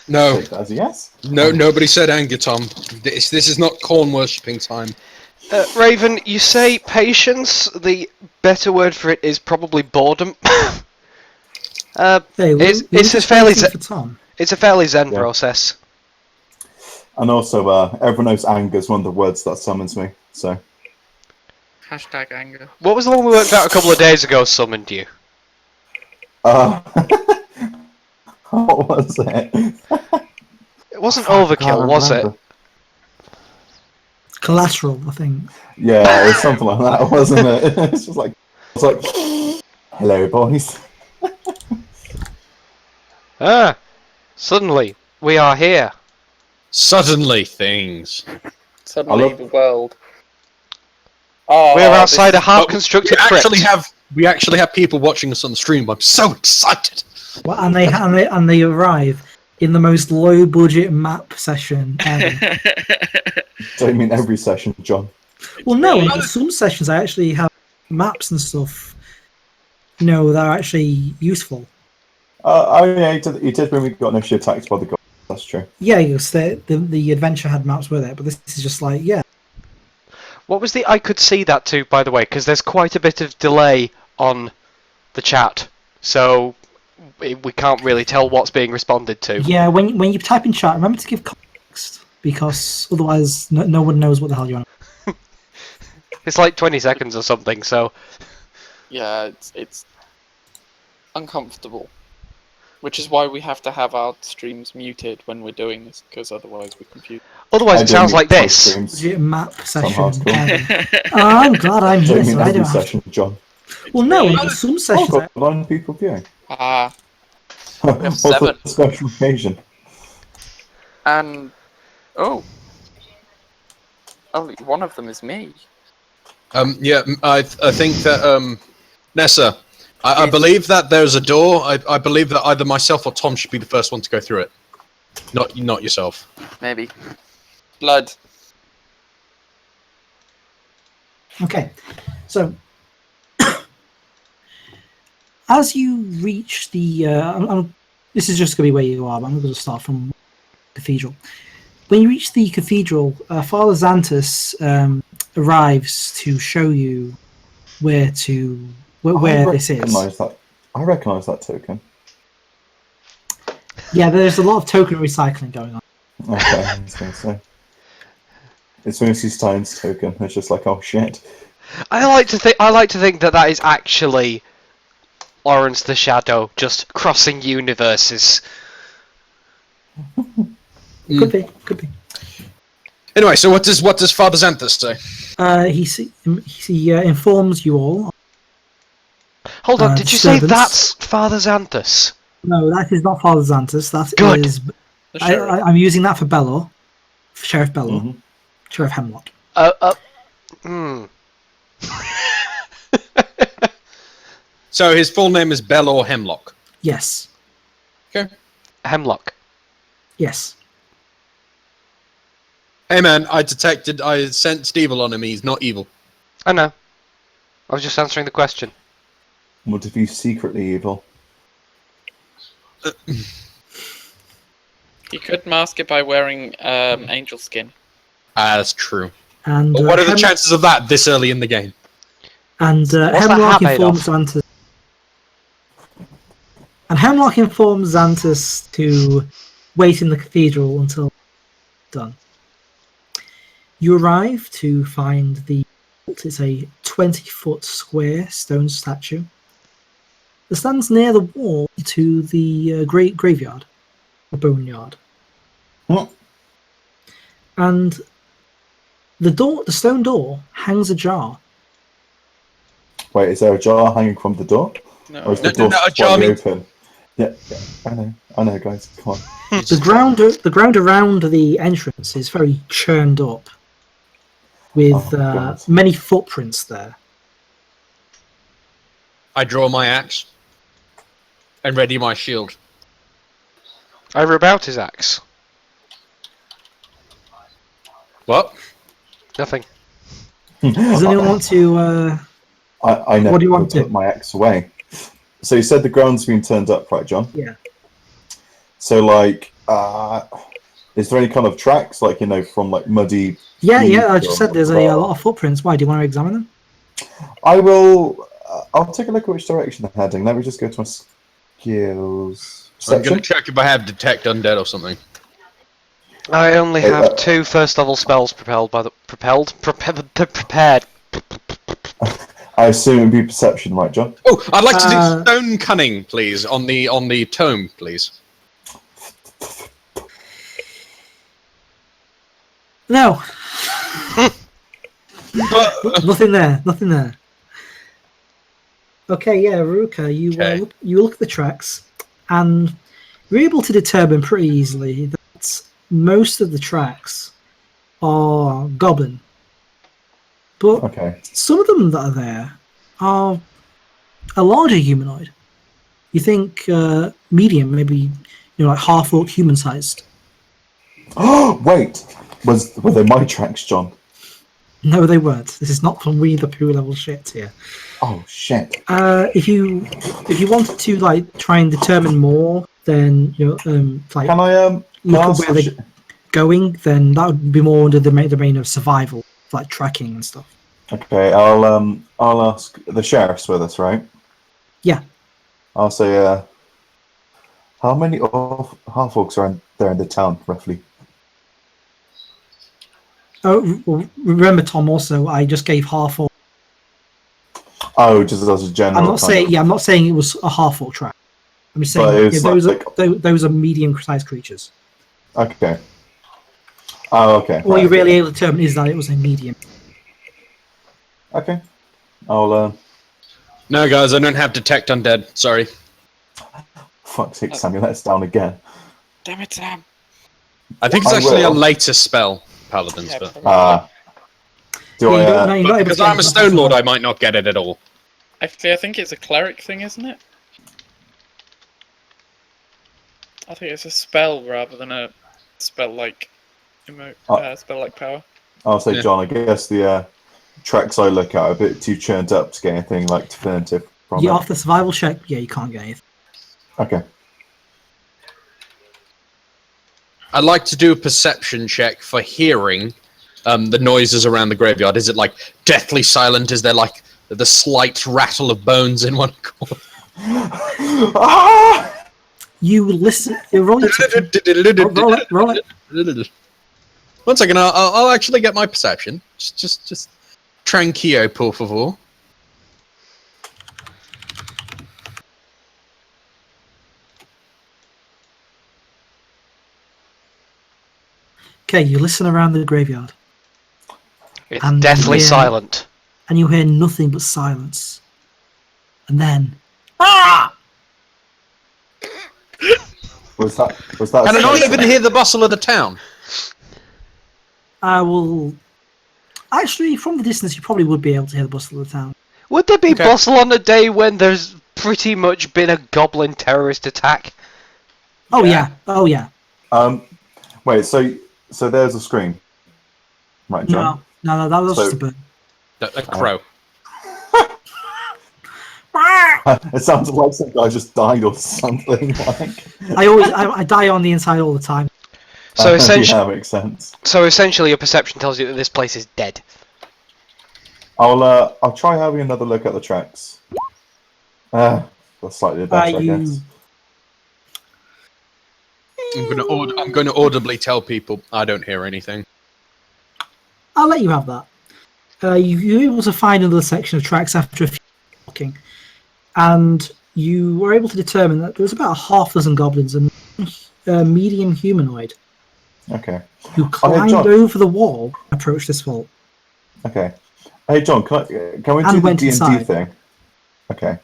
No, Take that as a yes. no, nobody said anger, Tom. This is not corn worshipping time. Raven, you say patience. The better word for it is probably boredom. Hey, it's a fairly for Tom. it's a fairly zen Yeah. process. And also, everyone knows anger is one of the words that summons me. So Hashtag anger. What was the one we worked out a couple of days ago summoned you? what was it? It wasn't I overkill, can't was it? remember. Collateral, I think. Yeah, it was something like that, wasn't it? It's just like, it's like, hello, boys. Suddenly, we are here. Suddenly, things. Suddenly, love- the world. We're outside a this- half-constructed crypt. We actually have people watching us on the stream. I'm so excited. Well, and they arrive in the most low budget map session ever. Don't mean every session, John. Well, no, really- in some sessions I actually have maps and stuff. You know, that are actually useful. Oh yeah, he did when we got initially attacked by the gods. That's true. Yeah, yes, the adventure had maps with it, but this is just like, yeah. What was the I could see that too, by the way, because there's quite a bit of delay on the chat, so we can't really tell what's being responded to. Yeah, when you type in chat, remember to give context, because otherwise no one knows what the hell you're on. It's like 20 seconds or something, so... Yeah, it's uncomfortable. Which is why we have to have our streams muted when we're doing this, because otherwise we're confused. Otherwise I it don't sounds mute like my this. streams. Budget map session Somehow. ever. Oh, I'm glad I'm here, Don't mean so I every don't have to. session, John. Well, no, really- in some Oh, sessions. got 9 people viewing. have What's 7. a special occasion? And only one of them is me. Yeah, I think that Nessa, I Yes. believe that there's a door. I believe that either myself or Tom should be the first one to go through it. Not yourself. Maybe. Blood. Okay, so as you reach the, this is just going to be where you are, but I'm going to start from cathedral. When you reach the cathedral, Father Xantus arrives to show you where this is. I recognise that token. Yeah, there's a lot of token recycling going on. Okay, I was going to say. It's mostly Stein's token. It's just like, oh shit. I like to think that is actually Lawrence the Shadow just crossing universes. Could be. Anyway, so what does Father Xanthus say? He informs you all. Hold on, did you say servants. that's Father Xanthus? No, that is not Father Xantus. That Good. is. The sheriff. I'm using that for Belor, for Sheriff Belor, Mhm. Sheriff Hemlock. So his full name is Belor Hemlock. Yes. Okay. Hemlock. Yes. Hey man, I sensed evil on him. He's not evil. I know. I was just answering the question. What if he's secretly evil? You could mask it by wearing angel skin. That's true. And But what are the chances of that this early in the game? And What's that Hemlock hat made informs Xantus. And Hemlock informs Xantus to wait in the cathedral until done. You arrive to find it's a 20-foot square stone statue that stands near the wall to the graveyard, the boneyard. What? And the stone door hangs ajar. Wait, is there a jar hanging from the door? No. Or is the No, door a jar slightly means- open? Yeah, I know, guys. Come on. The ground around the entrance is very churned up, with Oh, God. many footprints there. I draw my axe and ready my shield. Over about his axe. What? Nothing. Does anyone want to? I never What do you want to put do? my axe away. So you said the ground's been turned up, right, John? Yeah. So like, is there any kind of tracks, like from like muddy? Yeah. feet I just or said there's a lot of footprints. Why? Do you want to examine them? I will. I'll take a look at which direction they're heading. Let me just go to my skills I'm section. gonna check if I have detect undead or something. I only Hey, have 2 first level spells prepared. I assume it'd be perception, right, John? Oh, I'd like to do stone cunning, please, on the tome, please. No. Nothing there. Nothing there. Okay, yeah, Ruka, you look at the tracks, and you're able to determine pretty easily that most of the tracks are goblin, but Okay. some of them that are there are a larger humanoid. You think medium, maybe like half orc, human sized. Oh wait, were they my tracks, John? No, they weren't. This is not from Winnie the Pooh level shit here. Oh shit. If you wanted to try and determine more, then Can I look at ask where they're going. Then that would be more under the domain of survival, like tracking and stuff. Okay, I'll ask the sheriff's with us, right? Yeah. I'll say how many half orcs are there in the town roughly? Oh, well, remember, Tom. Also, I just gave half orc. Oh, just as a general. I'm not saying. Yeah, I'm not saying it was a half orc track. I'm just But saying it's those are medium-sized creatures. Okay. Oh, okay. All you're really able to determine is that it was a medium. Okay. I'll No, guys, I don't have detect undead. Sorry. fuck's sake, Samuel, let us down again. Damn it, Sam. I think it's I actually a will. later spell, Paladins, Yeah, but probably. Do Yeah, I? you're not able because to I'm a get Stone that. Lord, I might not get it at all. Actually, I think it's a cleric thing, isn't it? I think it's a spell rather than a spell like spell like power. I'll say, Yeah. John. I guess the tracks I look at are a bit too churned up to get anything like definitive from Yeah, it. off the survival check, yeah, you can't get anything. Okay. I'd like to do a perception check for hearing the noises around the graveyard. Is it like deathly silent? Is there like the slight rattle of bones in one corner? Ah! You listen. Roll it. Roll it. 1 second, I'll actually get my perception. Just tranquillo, por favor. Okay, you listen around the graveyard, It's And deathly yeah. silent. and you hear nothing but silence. And then, Was that? Can I not even hear the bustle of the town? I will. Actually, from the distance, you probably would be able to hear the bustle of the town. Would there be Okay. bustle on a day when there's pretty much been a goblin terrorist attack? Oh Yeah. yeah. Oh yeah. Wait. So there's a scream. Right, John. No, that was So- just a bird. A crow. It sounds like some guy just died or something. Like. I die on the inside all the time. So essentially, Yeah, makes sense. your perception tells you that this place is dead. I'll try having another look at the tracks. That's slightly better, I you- guess. I'm going to audibly tell people I don't hear anything. I'll let you have that. You're able to find another section of tracks after a few walking, and you were able to determine that there was about a half dozen goblins and a medium humanoid Okay. who climbed John. over the wall and approached this vault. Okay. Hey, John, can we And do the went D&D inside. thing? Okay.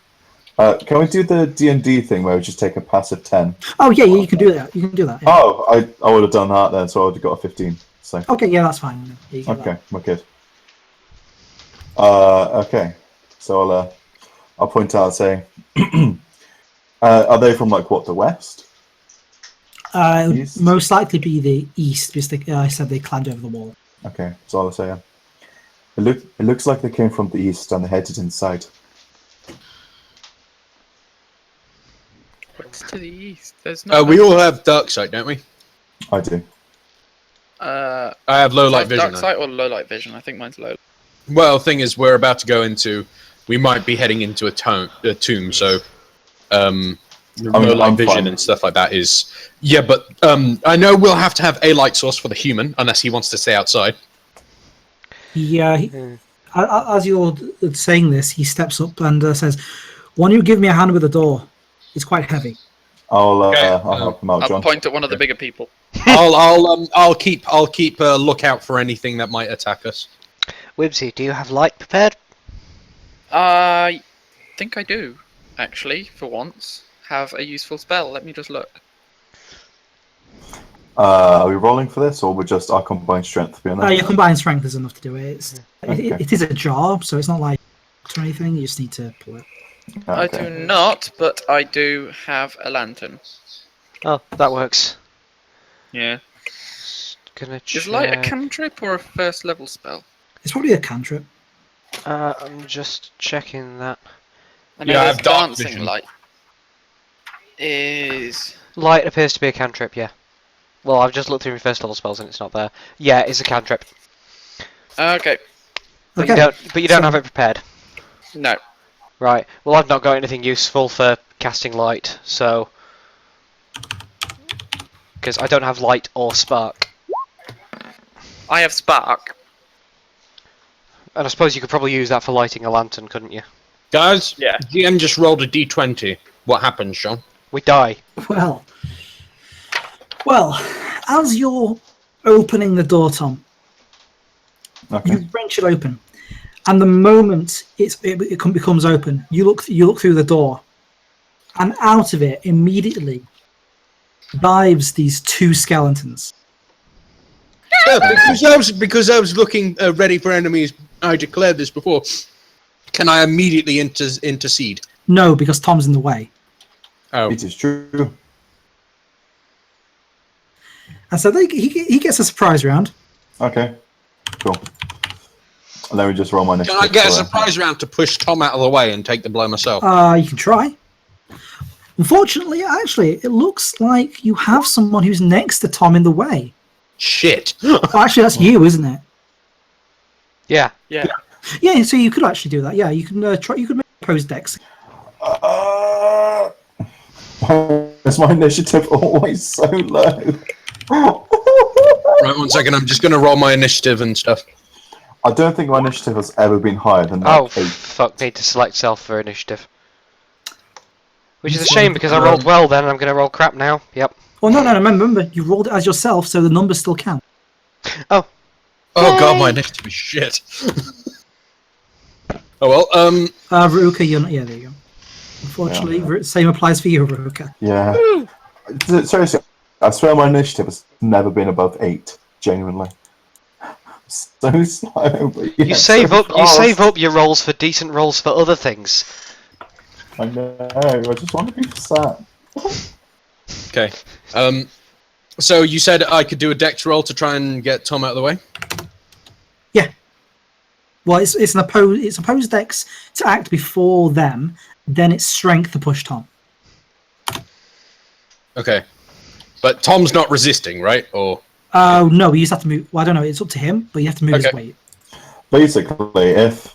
Can we do the D&D thing where we just take a passive 10? Oh yeah, you can do that. You can do that. Yeah. Oh, I would have done that then, so I would have got a 15. So Okay, yeah, that's fine. Yeah, you can do okay, we're good. Okay. So I'll point out and say, are they from like what, the west? that. East? Most likely be the east, because I said they climbed over the wall. Okay, so I'll say it looks like they came from the east and they headed inside. What's to the east? There's no. We all have dark sight, don't we? I do. I I have low light vision. Dark sight or low light vision? I think mine's low. Well, thing is, we're about to go into. We might be heading into a tomb, so low light I'm vision fine. and stuff like that is. Yeah, but I know we'll have to have a light source for the human, unless he wants to stay outside. Yeah. As you're saying this, he steps up and says, "Why don't you give me a hand with the door? It's quite heavy." I'll help him out, I'll John. point at one of the bigger people. I'll keep a lookout for anything that might attack us. Whimsy, do you have light prepared? I think I do, actually, for once, have a useful spell. Let me just look. Are we rolling for this, or we're just our combined strength? Be enough? Your combined strength is enough to do it. Okay. It is a job, so it's not like or anything. You just need to pull it. I do not, but I do have a lantern. Oh, that works. Yeah. Gonna Is light a check. cantrip or a first level spell? It's probably a cantrip. I'm just checking that. I know Yeah, I there's have dark dancing vision. light. Is Light appears to be a cantrip, yeah. Well, I've just looked through my first level spells and it's not there. Yeah, it's a cantrip. okay. But Okay. you don't so- have it prepared. No. Right. Well, I've not got anything useful for casting light, so because I don't have light or spark. I have spark. And I suppose you could probably use that for lighting a lantern, couldn't you? Guys, Yeah. GM just rolled a d20. What happens, Sean? We die. Well, as you're opening the door, Tom, Okay. you wrench it open, and the moment it becomes open, you look through the door, and out of it immediately dives these two skeletons. No, because I was looking ready for enemies. I declared this before. Can I immediately intercede? No, because Tom's in the way, Oh, It is true. and so he gets a surprise round. Okay. Cool. Let me just roll my can initiative. I get a for- surprise round to push Tom out of the way and take the blow myself? You can try. Unfortunately, actually, it looks like you have someone who's next to Tom in the way. Shit. Oh, actually, that's you, isn't it? Yeah. Yeah. Yeah, so you could actually do that. Yeah, you can try. You could make opposed dex. Why is my initiative always so low? Right, 1 second. I'm just going to roll my initiative and stuff. I don't think my initiative has ever been higher than Oh, like 8. fuck me to select self for initiative. Which is a shame because I rolled well then and I'm going to roll crap now. Yep. Well, no. Remember, you rolled it as yourself, so the numbers still count. Oh. Oh god, my initiative is shit. Oh well. Ruka, you're not. Yeah, there you go. Unfortunately, same applies for you, Ruka. Yeah. Seriously, I swear my initiative has never been above 8. Genuinely. So slow. But You save up your rolls for decent rolls for other things. I know. I just want to be sad. Okay. So you said I could do a dex roll to try and get Tom out of the way. Yeah. Well, it's opposed dex to act before them. Then it's strength to push Tom. Okay. But Tom's not resisting, right? Or No, you just have to move. Well, I don't know. It's up to him, but you have to move his Okay. weight. Basically, if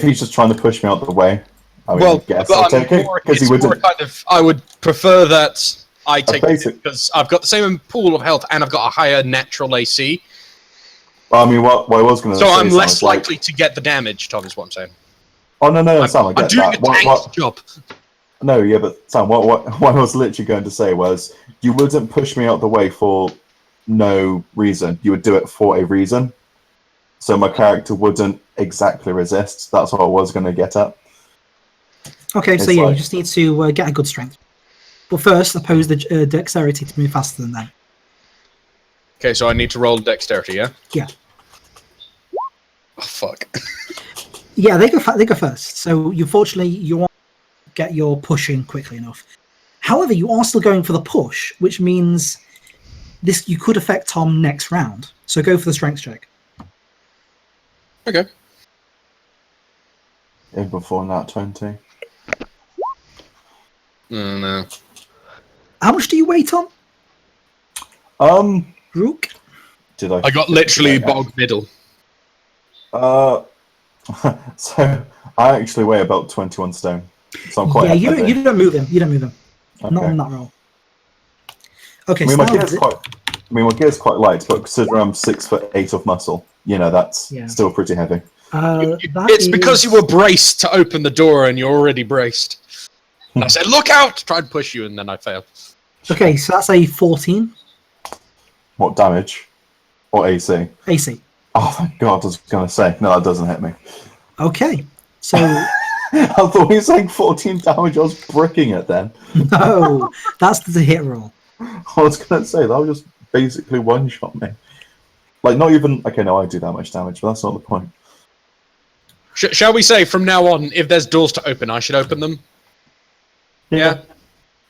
he's just trying to push me out the way, I mean, I guess I'll take it because he wouldn't. I would prefer that I take it basic- because I've got the same pool of health and I've got a higher natural AC, Well, I mean, what I was going to so say. I'm less sounds like- likely to get the damage. Tom is what I'm saying. Oh no, Sam, I get I'm doing that. a tank's job. No, yeah, but Sam, what I was literally going to say was you wouldn't push me out the way for no reason. You would do it for a reason. So my character wouldn't exactly resist. That's what I was going to get at. Okay, so It's yeah, like- you just need to get a good strength. But first, oppose the dexterity to move faster than them. Okay, so I need to roll dexterity, yeah? Yeah. Oh, fuck. Yeah, they go first. So unfortunately, you won't get your push in quickly enough. However, you are still going for the push, which means you could affect Tom next round. So go for the strength check. Okay. In before that 20. No. How much do you weigh, Tom? Rook? Did I? I got literally Yeah. bog middle. So I actually weigh about 21 stone. So I'm quite Yeah, heavy. you don't move him. You don't move him. Not Okay. on that roll. Okay, I mean, so my gear's quite light, but considering I'm 6'8" of muscle, that's Yeah. still pretty heavy. It's because you were braced to open the door and you're already braced. And I said, look out! Tried to push you and then I failed. Okay, so that's a 14 What damage? Or AC? AC. Oh, thank God, I was going to say. No, that doesn't hit me. Okay, so I thought he was saying 14 damage. I was bricking it then. no, that's the hit roll. I was going to say, that would just basically one-shot me. Like, not even... Okay, no, I do that much damage, but that's not the point. Shall we say from now on, if there's doors to open, I should open them? Yeah.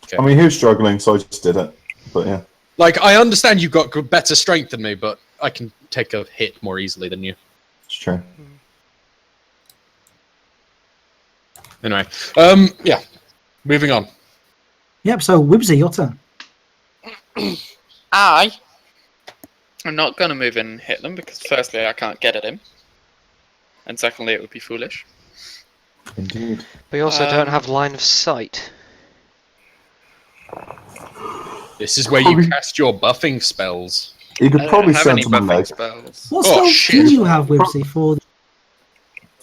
Okay. I mean, he was struggling, so I just did it. But yeah. Like, I understand you've got better strength than me, but I can take a hit more easily than you. It's true. Anyway, yeah. Moving on. Yep. So Wibsy, your turn. I'm not going to move in and hit them because firstly I can't get at him, and secondly it would be foolish. Indeed. But you also don't have line of sight. This is where you cast your buffing spells. You could I probably don't have send any to my buffing leg. spells. What Oh, spells shit. do you have, Wibsy, for?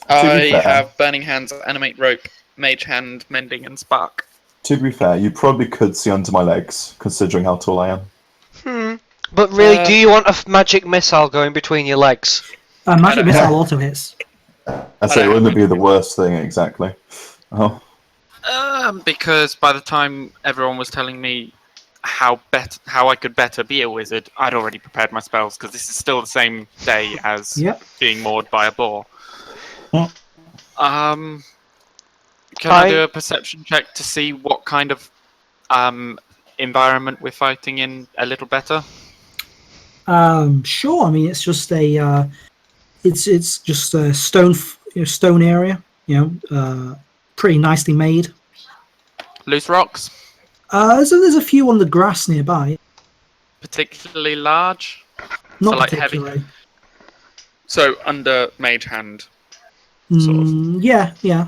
I fair. have Burning Hands, Animate Rope, Mage Hand, Mending, and Spark. To be fair, you probably could see under my legs, considering how tall I am. But really, do you want a magic missile going between your legs? Magic don't missile know. auto hits. I say it wouldn't be the worst thing, exactly. Oh. Because by the time everyone was telling me how I could better be a wizard, I'd already prepared my spells because this is still the same day as Yep. being mauled by a boar. Hmm. Can I do a perception check to see what kind of environment we're fighting in a little better? Sure. I mean, it's just a it's just a stone area. Pretty nicely made. Loose rocks, So there's a few on the grass nearby. particularly large. Not like heavy. particularly. So under Mage Hand. Sort of. Yeah.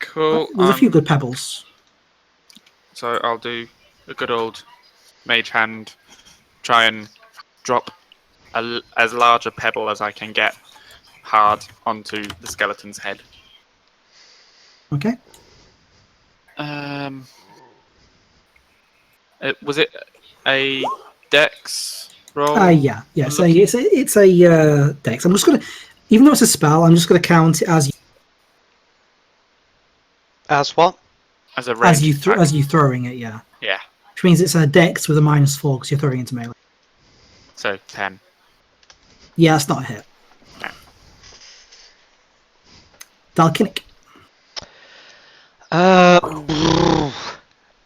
Cool. There's a few good pebbles. So I'll do a good old Mage Hand. Try and drop as large a pebble as I can get hard onto the skeleton's head. Okay. Was it a dex roll? Yeah. So it's a dex. I'm just gonna, even though it's a spell, I'm just gonna count it as As what? As a range attack. as you throwing it. Yeah. Yeah. Which means it's a dex with a -4 because you're throwing into melee. So 10. Yeah, that's not a hit. No. Dalkinic.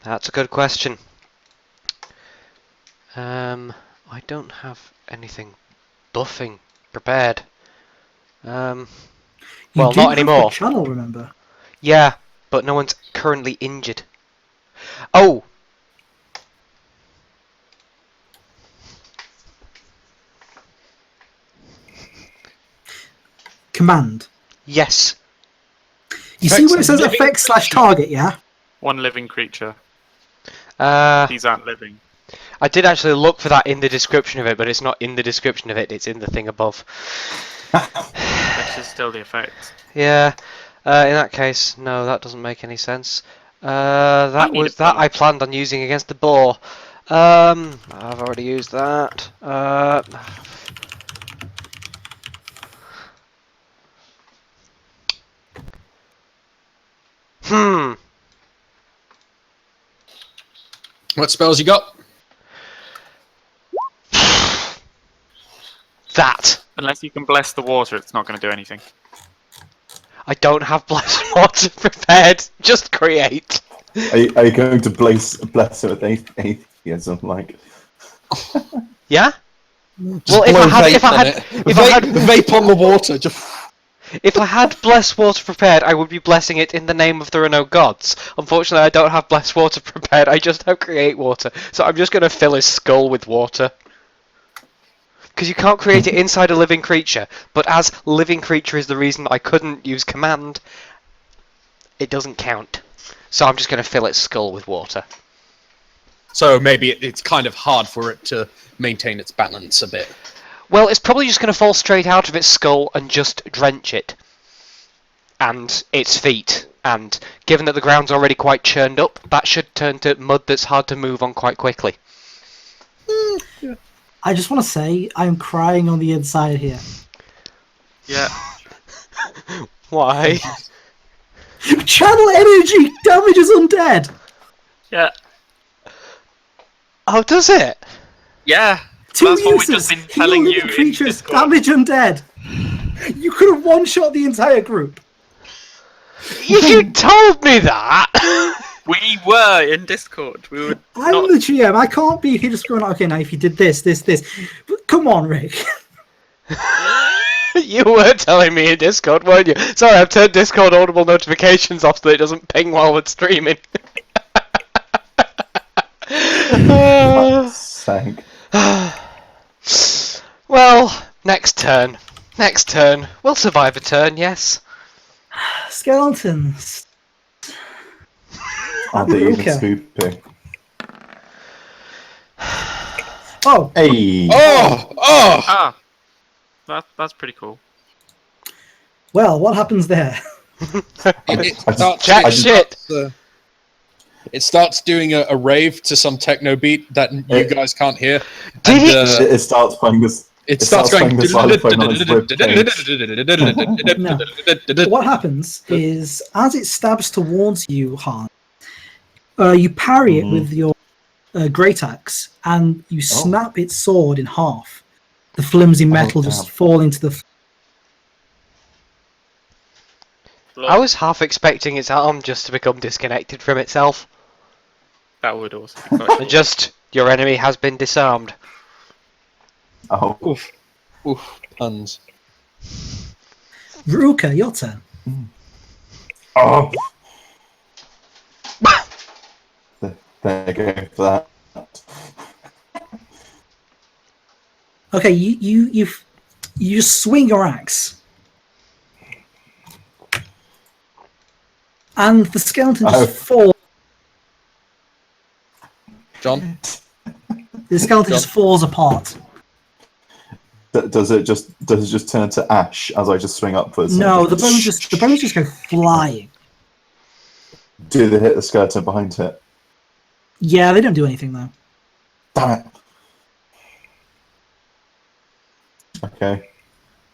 That's a good question. I don't have anything buffing prepared. Well, not have anymore. the channel, remember? Yeah, but no one's currently injured. Oh! Command. Yes. You see where it says effect/target, yeah? One living creature. These aren't living. I did actually look for that in the description of it, but it's not in the description of it, it's in the thing above. Which is still the effect. Yeah. In that case, no, that doesn't make any sense. That need was a that bow. I planned on using against the boar. I've already used that. What spells you got? That. Unless you can bless the water, it's not going to do anything. I don't have blessed water prepared. Just create. Are you going to bless it with atheism? Like, Yeah. Just Well, if blow I had, vape if I on had, it. if I had, Vape on the water. Just if I had blessed water prepared, I would be blessing it in the name of there are no gods. Unfortunately, I don't have blessed water prepared. I just have create water, so I'm just gonna fill his skull with water. Because you can't create it inside a living creature, but as living creature is the reason I couldn't use command, it doesn't count. So I'm just gonna fill its skull with water. so maybe it's kind of hard for it to maintain its balance a bit. Well, it's probably just going to fall straight out of its skull and just drench it. And its feet. And given that the ground's already quite churned up, that should turn to mud that's hard to move on quite quickly. I just want to say, I'm crying on the inside here. Yeah. Why? Channel energy damages undead. Yeah. Oh, does it? Yeah. Two That's what we've uses. just been Heal telling you living in creatures, Discord. damage undead. You could have one-shot the entire group. You told me that! We were in Discord. We were I'm not. the GM. I can't be here just going, okay, now if you did this. But come on, Rick. You were telling me in Discord, weren't you? Sorry, I've turned Discord audible notifications off so it doesn't ping while we're streaming. Fuck's sake. Well, next turn. Next turn. We'll survive a turn, yes. Skeletons. Are they even Okay. spoopy? Oh, Hey! Oh! Ah. That's pretty cool. well, what happens there? Jack shit. It starts doing a rave to some techno beat that you guys can't hear. Did and, it? It starts playing this. It starts starts going. playing the xylophone on its ribcage. What happens is, as it stabs towards you, Han, you parry it with your great axe, and you snap its sword in half. The flimsy metal just damn. fall into the. I was half expecting its arm just to become disconnected from itself. That would also be quite And just, your enemy has been disarmed. Oh, Oof. Oof. Puns. Ruka, your turn. oh. There you go for that. Okay, you just swing your axe, and the skeleton just falls. John? The skeleton just falls apart. Does it just turn to ash as I just swing upwards? No, the bones just go flying. Do they hit the skeleton behind it? Yeah, they don't do anything though. Damn it. Okay.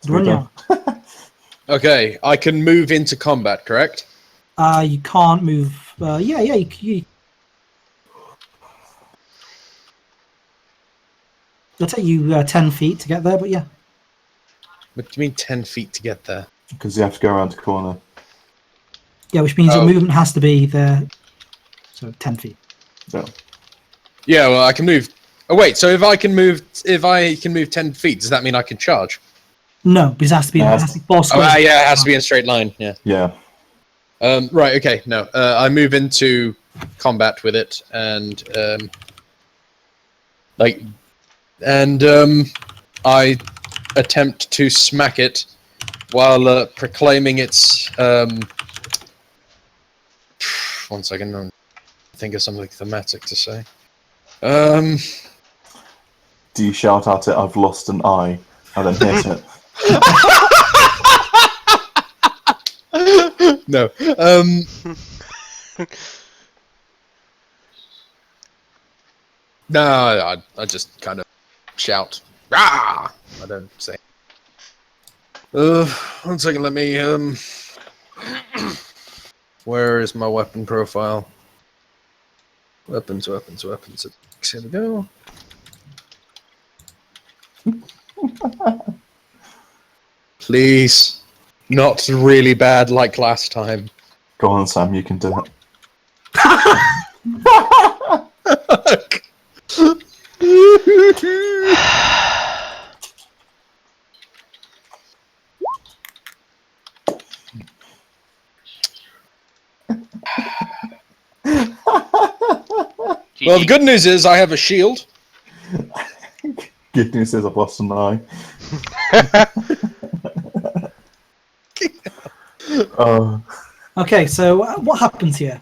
Runelords. Okay, I can move into combat, correct? You can't move. You. It'll take you 10 feet to get there, but yeah. What do you mean 10 feet to get there? Because you have to go around the corner. Yeah, which means your Oh. movement has to be there. So 10 feet. Yeah. Yeah, well, I can move. Oh wait, so if I can move 10 feet, does that mean I can charge? No, because it has to be. It has to be 4 Oh, squares. yeah, it has to be in a straight line. Yeah. Yeah. Right. Okay. No. I move into combat with it, and I attempt to smack it while proclaiming its. 1 second. I'm think of something thematic to say. Do you shout at it, "I've lost an eye," and then hit it? No. No, I just kind of shout. Rah! I don't say. 1 second, let me where is my weapon profile? Weapons. Here we go. Please. Not really bad like last time. Go on, Sam. You can do it. Well, the good news is I have a shield. Good news is I've lost an eye. Oh. Okay, so what happens here?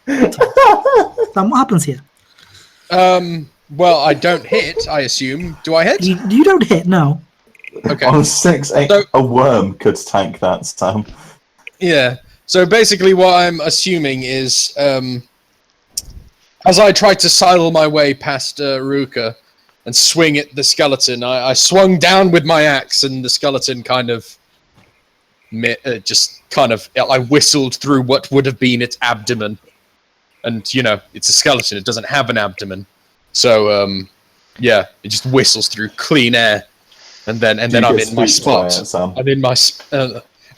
Sam, what happens here? Well, I don't hit, I assume. Do I hit? You don't hit, no. Okay. On 6-8, So- a worm could tank that, Sam. Yeah. So basically what I'm assuming is, as I try to sidle my way past Ruka, and swing at the skeleton. I swung down with my axe, and the skeleton kind of I whistled through what would have been its abdomen. And, you know, it's a skeleton. It doesn't have an abdomen. So, yeah, it just whistles through clean air. And then I'm in my spot. I'm in my...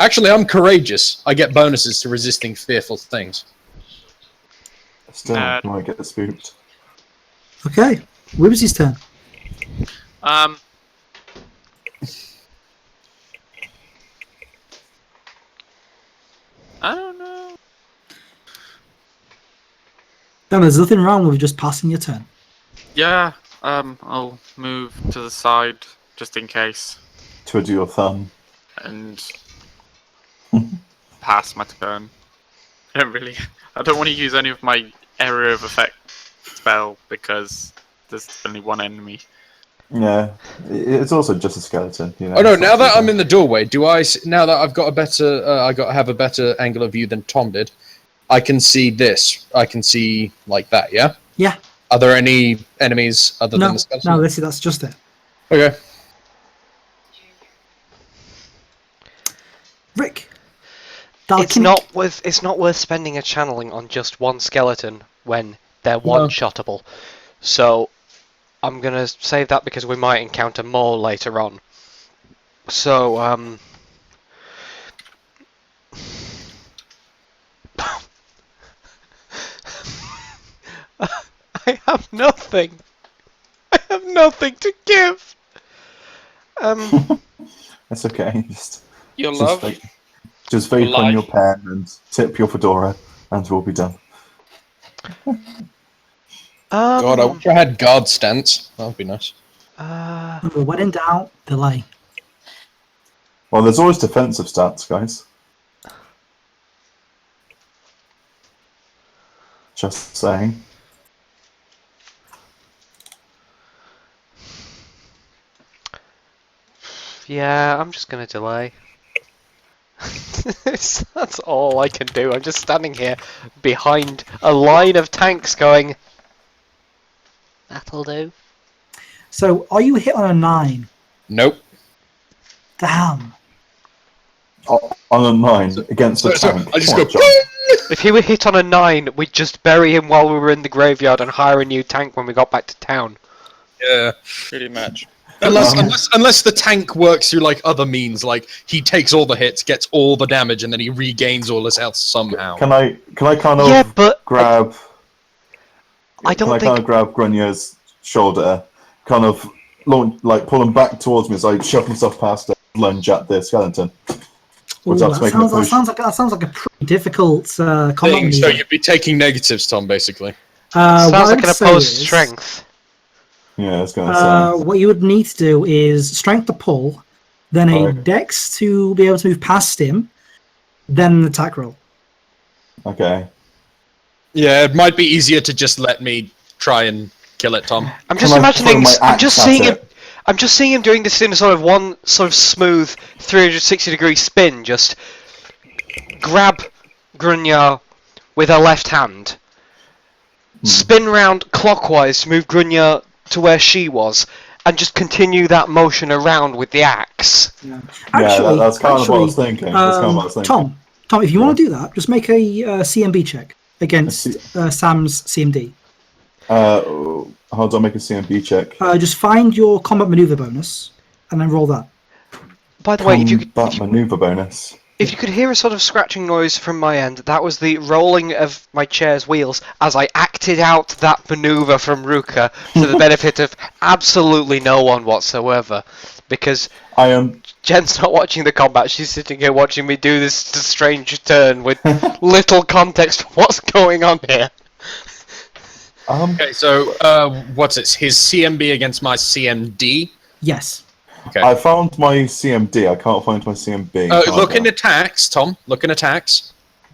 actually, I'm courageous. I get bonuses to resisting fearful things. Still, you might get spooked. Okay, Whimsy's turn. I don't know. No, there's nothing wrong with just passing your turn. Yeah. I'll move to the side just in case Twiddle your thumb. and pass my turn. I don't want to use any of my area of effect spell because there's only one enemy. Yeah, it's also just a skeleton. You know. Oh no! Now that I'm in the doorway, now that I've got a better, have a better angle of view than Tom did, I can see this. I can see like that. Yeah. Yeah. Are there any enemies other than the skeleton? No, that's just it. Okay. Rick. It's not worth spending a channeling on just one skeleton when they're one-shottable. So I'm gonna save that because we might encounter more later on. So I have nothing. I have nothing to give. That's okay. Your love. Just vape on your pen and tip your fedora, and we'll be done. God, I wish I had guard stance. That would be nice. When in doubt, delay. Well, there's always defensive stats, guys. Just saying. Yeah, I'm just gonna delay. That's all I can do. I'm just standing here behind a line of tanks going, that'll do. So, are you hit on a 9? Nope. Damn. On a 9 against the tank. I just go. If he were hit on a 9, we'd just bury him while we were in the graveyard and hire a new tank when we got back to town. Yeah. Pretty much. Unless the tank works through like other means, like he takes all the hits, gets all the damage, and then he regains all his health somehow. Can I kind of grab? Kind of grab Grunya's shoulder, kind of pull him back towards me as I shove myself past it, lunge at the skeleton. That sounds like a pretty difficult combat maneuver. So you'd be taking negatives, Tom, basically. Sounds like an opposed strength. Yeah, I was going to say. What you would need to do is strength to pull, then a dex to be able to move past him, then an attack roll. Okay. Yeah, it might be easier to just let me try and kill it, Tom. I'm just imagining. I'm just seeing him. I'm just seeing him doing this in a sort of smooth 360-degree spin. Just grab Grunya with her left hand, spin round clockwise to move Grunya to where she was, and just continue that motion around with the axe. Yeah. That's kind of what I was thinking. Tom, if you want to do that, just make a CMB check against Sam's CMD. How do I make a CMB check? Just find your combat maneuver bonus, and then roll that. By the way, maneuver bonus. If you could hear a sort of scratching noise from my end, that was the rolling of my chair's wheels as I acted out that maneuver from Ruka for the benefit of absolutely no one whatsoever. Because Jen's not watching the combat, she's sitting here watching me do this strange turn with little context for what's going on here. Okay, so what's it? His CMB against my CMD? Yes. Okay. I found my CMD. I can't find my CMB. Look in attacks, Tom. Look in attacks.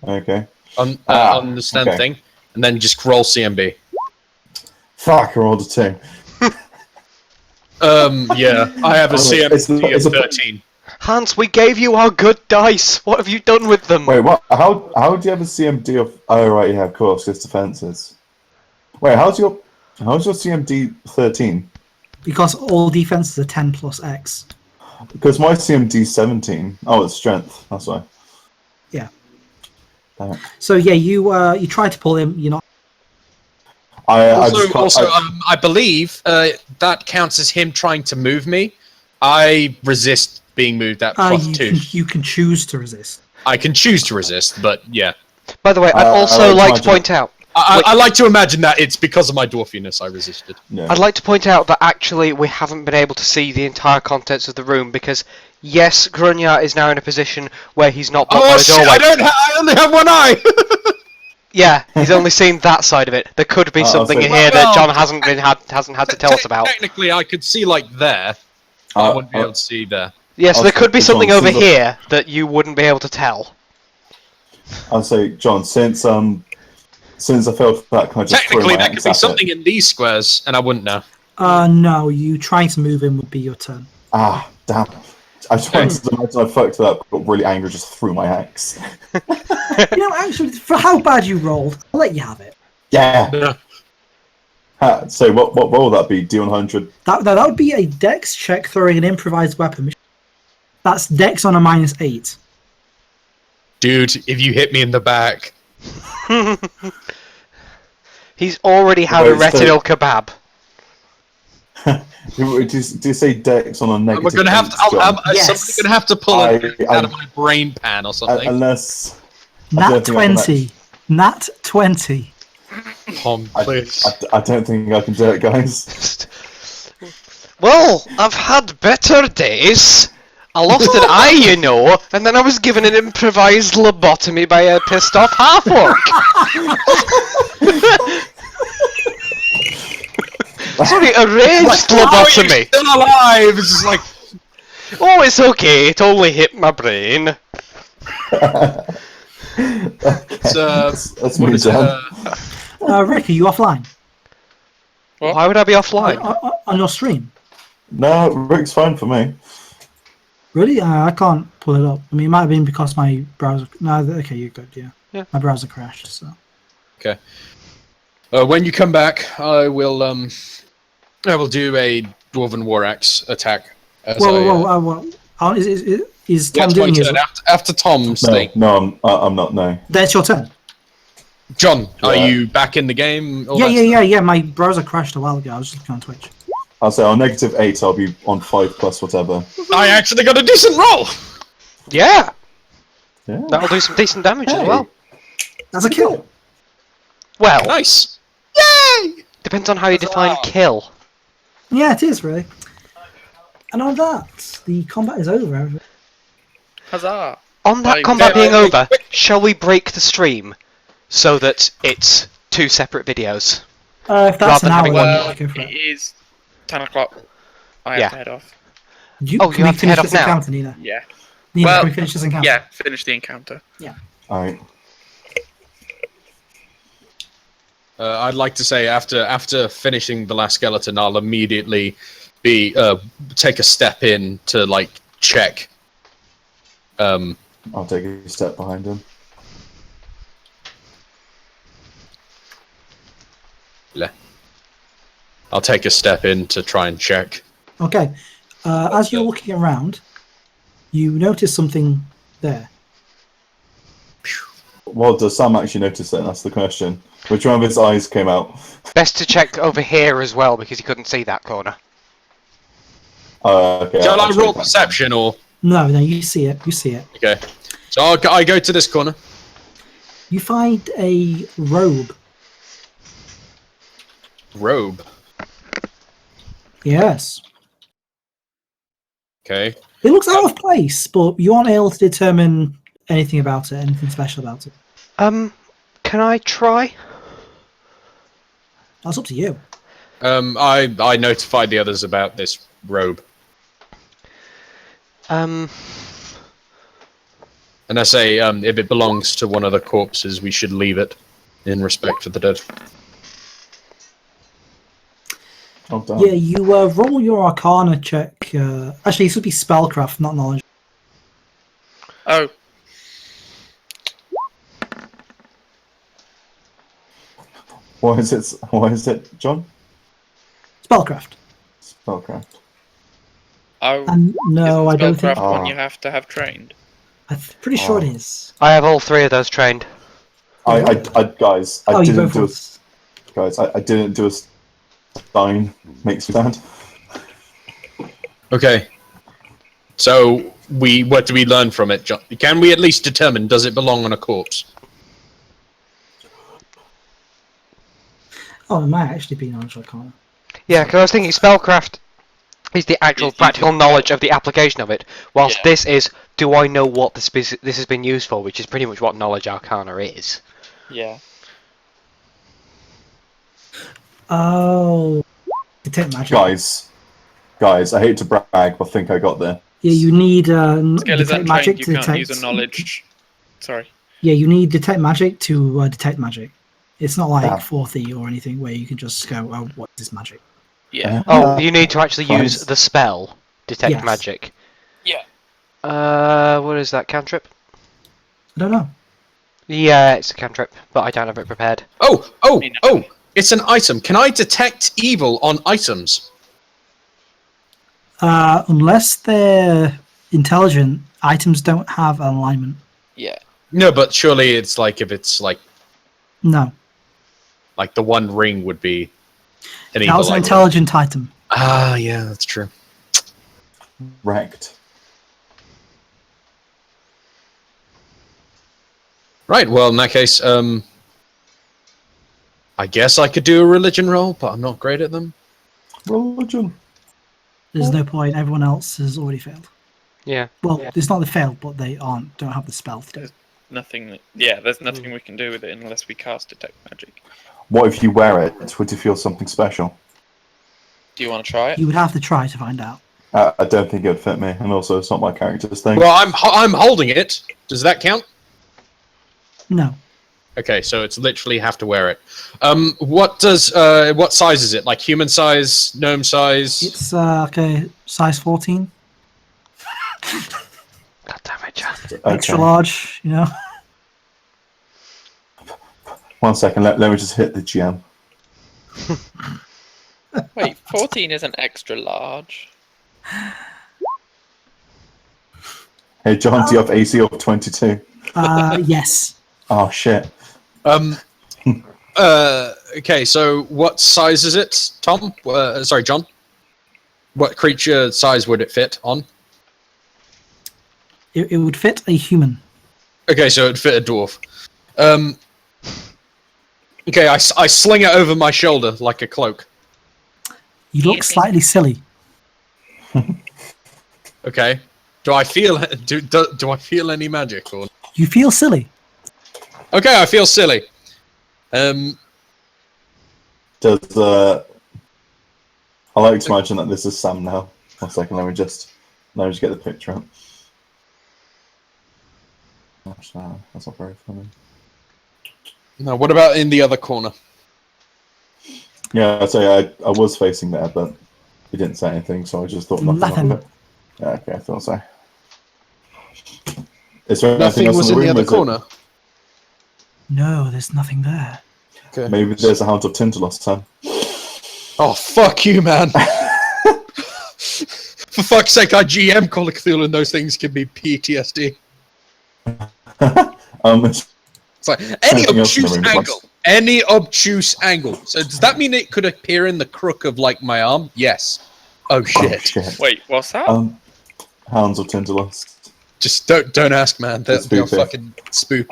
Okay. On the stand thing, and then just roll CMB. Fuck! I rolled a 2. Yeah, I have a CMD of 13. Hans, we gave you our good dice. What have you done with them? Wait, what? How do you have a CMD of? Oh right, yeah, of course, it's defenses. Wait, how's your CMD 13? because all defenses are 10 plus X. Because my CMD 17. Oh, it's strength. That's why. Yeah. Damn it. So yeah, you try to pull him. You're not. I just can't. I believe that counts as him trying to move me. I resist being moved at +2. You can choose to resist. I can choose to resist, but yeah. By the way, I'd also like to point out. I like to imagine that it's because of my dwarfiness I resisted. Yeah. I'd like to point out that actually we haven't been able to see the entire contents of the room because, yes, Grunya is now in a position where he's not blocked by the shit! doorway. I only have one eye. Yeah, he's only seen that side of it. There could be something in here that John hasn't had to tell us about. Technically, I could see like there. I wouldn't be able to see there. Yes, there could be John, something over here that you wouldn't be able to tell. I'll say, John, since I failed for that, can I just Technically, throw my there could axe be at something it? in these squares, and I wouldn't know. No, you trying to move him would be your turn. Ah, damn. I tried to imagine I fucked it up, got really angry, just threw my axe. Actually, for how bad you rolled, I'll let you have it. Yeah. So what roll would that be? D100? That would be a Dex check throwing an improvised weapon. That's Dex on a -8. Dude, if you hit me in the back. He's already had a retinal kebab. Do you say Dex on a negative? We're gonna have to. Yes. Somebody's gonna have to pull it out of my brain pan or something. Unless. Nat 20. Nat 20. Tom, please. I don't think I can do it, guys. Well, I've had better days. I lost an eye, you know, and then I was given an improvised lobotomy by a pissed off half-orc. Sorry, arranged lobotomy. Still alive! It's just like. Oh, it's okay. It only hit my brain. That's me, John. Rick, are you offline? What? Why would I be offline? On your stream? No, Rick's fine for me. Really? I can't pull it up. I mean, it might have been because my browser. No, okay, you're good. Yeah. My browser crashed. So. Okay. When you come back, I will do a Dwarven War Axe attack. Whoa. Is Tom That's doing my his? turn. After Tom's thing. No, I'm not. No. That's your turn. John, are Yeah. you back in the game? Yeah. My browser crashed a while ago. I was just looking on Twitch. I'll say on -8, I'll be on 5+ whatever. I actually got a decent roll! Yeah, Yeah. that'll do some decent damage as well. That's a kill. Well, Nice! Yay! depends on how you define kill. Yeah, it is really. And on that, the combat is over. Huzzah! On that Like, combat being wait. over, shall we break the stream so that it's 2 separate videos? If that's Rather an than hour, having then one- Well, yeah, go for it it. is 10 o'clock. I have Yeah. to head off. You have to finish head off this now? encounter, Nina? Yeah. Nina, Well, can we finish this encounter? Yeah, finish the encounter. Alright. I'd like to say after finishing the last skeleton, I'll immediately take a step in to like check. I'll take a step behind him. I'll take a step in to try and check. Okay. As you're looking around, you notice something there. Well, does Sam actually notice it? That's the question. Which one of his eyes came out? Best to check over here as well because you couldn't see that corner. Okay. Shall I I'll roll check perception or? No, you see it. You see it. Okay. So I go to this corner. You find a robe. Robe. Yes. Okay. It looks out of place, but you aren't able to determine anything about it, anything special about it. Can I try? That's up to you. I notified the others about this robe, Um, and I say if it belongs to one of the corpses, we should leave it in respect for the dead. Oh, damn. Yeah, you roll your Arcana check. Actually, this would be spellcraft, not knowledge. Oh, Why is it, John? Spellcraft. Spellcraft. Oh, And no, I isn't don't think. spellcraft one Ah. you have to have trained? I'm pretty sure it Oh. is. I have all 3 of those trained. Guys, I Oh, you didn't both do a was. guys. I didn't do a Stein. Makes me sad. Okay. So what do we learn from it, John? Can we at least determine does it belong on a corpse? Oh, it might actually be knowledge arcana. Yeah, because I was thinking spellcraft is the actual It's practical using knowledge spell. of the application of it, whilst Yeah. this is, do I know what this has been used for, which is pretty much what knowledge arcana is. Yeah. Oh, detect magic. Guys, I hate to brag, but I think I got there. Yeah, you need Skill is detect untrained, magic you to can't detect. use a knowledge. Sorry. Yeah, you need detect magic to detect magic. It's not like Ah. 4th or anything where you can just go, "Oh, what is this magic?" Yeah. Oh, you need to actually use Christ. the spell, detect Yes. magic. Yeah. What is that, cantrip? I don't know. Yeah, it's a cantrip, but I don't have it prepared. Oh! Me neither. Oh! It's an item. Can I detect evil on items? Unless they're intelligent, items don't have an alignment. Yeah. No, but surely it's like if it's like No, the One Ring would be an that evil was an item. intelligent item. Ah, yeah, that's true. Wrecked. Right. Well, in that case, I guess I could do a religion roll, but I'm not great at them. Religion. There's no point. Everyone else has already failed. Yeah. Well, it's not they failed, but they don't have the spell to do it. Nothing. There's nothing we can do with it unless we cast detect magic. What if you wear it? Would you feel something special? Do you want to try it? You would have to try to find out. I don't think it would fit me, and also it's not my character's thing. Well, I'm holding it. Does that count? No, Okay, so it's literally have to wear it. What size is it? Like human size, gnome size? it's okay, size 14, God damn it, John. extra large. You know. 1 second, let me just hit the GM. Wait, 14 isn't extra large. Hey John, do you have AC of 22? Yes. Oh shit. Okay, so what size is it, Tom? Sorry, John. What creature size would it fit on? It would fit a human. Okay, so it'd fit a dwarf. Okay, I sling it over my shoulder like a cloak. You look slightly silly. Okay. Do I feel do I feel any magic or? You feel silly. Okay, I feel silly. Does I like to imagine that this is Sam now. 1 second, let me just get the picture up. Gosh, no, that's not very funny. Now, what about in the other corner? Yeah, I'd say I was facing there, but he didn't say anything, so I just thought nothing of it. Yeah, okay, I thought so. Is there anything Nothing else was in in the the room? other Is it- corner. No, there's nothing there. Okay. Maybe there's a Hound of Tintalos, Sam. Oh, fuck you, man. For fuck's sake, I GM Call of Cthulhu and those things give me PTSD. It's like, any Anything else in the obtuse room, angle. Max? Any obtuse angle. So does that mean it could appear in the crook of, like, my arm? Yes. Oh, Oh, shit. shit. Wait, what's that? Hounds of Tintalos. Just don't ask, man. They'll It's spooky. fucking spook.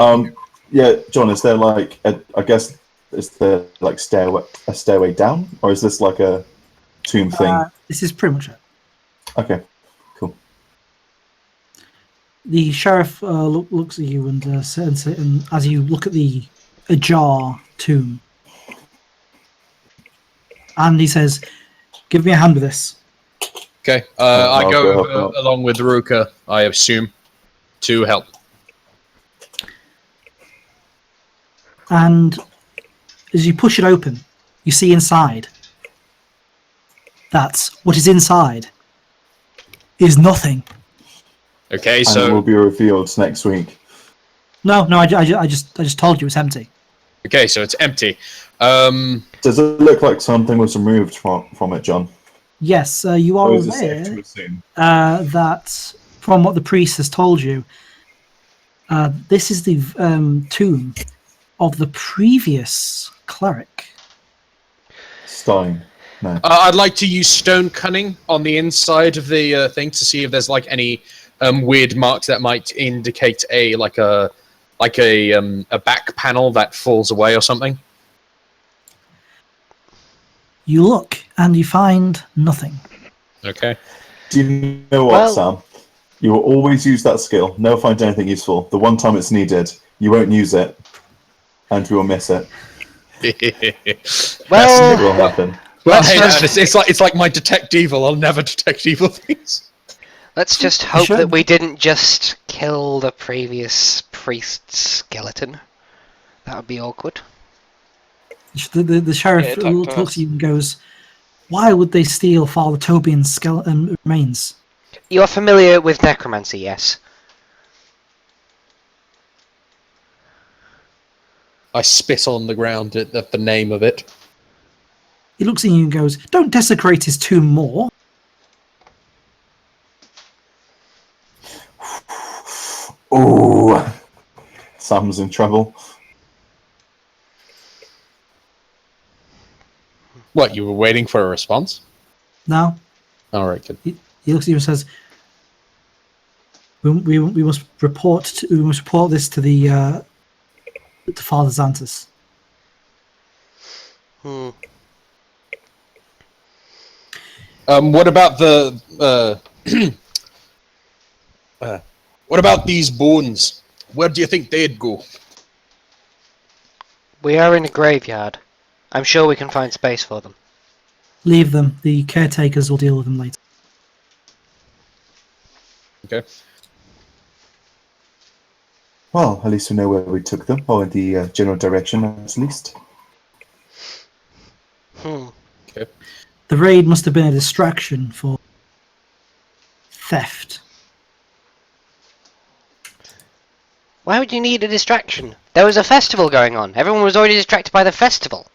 Yeah, John, is there like I guess is there like a stairway down, or is this like a tomb thing? This is pretty much it. Okay, cool. The sheriff looks at you and says, and as you look at the ajar tomb, and he says, "Give me a hand with this." Okay, I'll I go go help out. along with Ruka, I assume, to help. And as you push it open, you see inside. That's what is inside. Is nothing. Okay, And it so will be revealed next week. No, I just told you it's empty. it's empty. Does it look like something was removed from it, John? Yes, you are Or is it safe aware to assume? that from what the priest has told you, this is the tomb of the previous cleric. Stein. No. I'd like to use stone cunning on the inside of the thing to see if there's like any weird marks that might indicate a back panel that falls away or something. You look and you find nothing. Okay. Do you know what, Well- Sam? You will always use that skill. Never find anything useful. The one time it's needed, you won't use it, and you will miss it. Well, It will happen. Well, Let's hey, just- it's like my detect evil. I'll never detect evil things. let's just hope should. that we didn't just kill the previous priest's skeleton. That would be awkward. The sheriff Yeah, talk to looks us. at you and goes, "Why would they steal Father Tobian's skeleton remains?" You are familiar with necromancy, yes? I spit on the ground at the name of it. He looks at you and goes, "Don't desecrate his tomb more." Ooh. Sam's in trouble. What, you were waiting for a response? Now All right, good. he looks at you and says, "We must report this to the to Father Xantus." Hmm. What about the what about these bones? Where do you think they'd go? We are in a graveyard. I'm sure we can find space for them. Leave them. The caretakers will deal with them later. Okay. Well, at least we know where we took them, or in the general direction, at least. Hmm. The raid must have been a distraction for theft. Why would you need a distraction? There was a festival going on. Everyone was already distracted by the festival.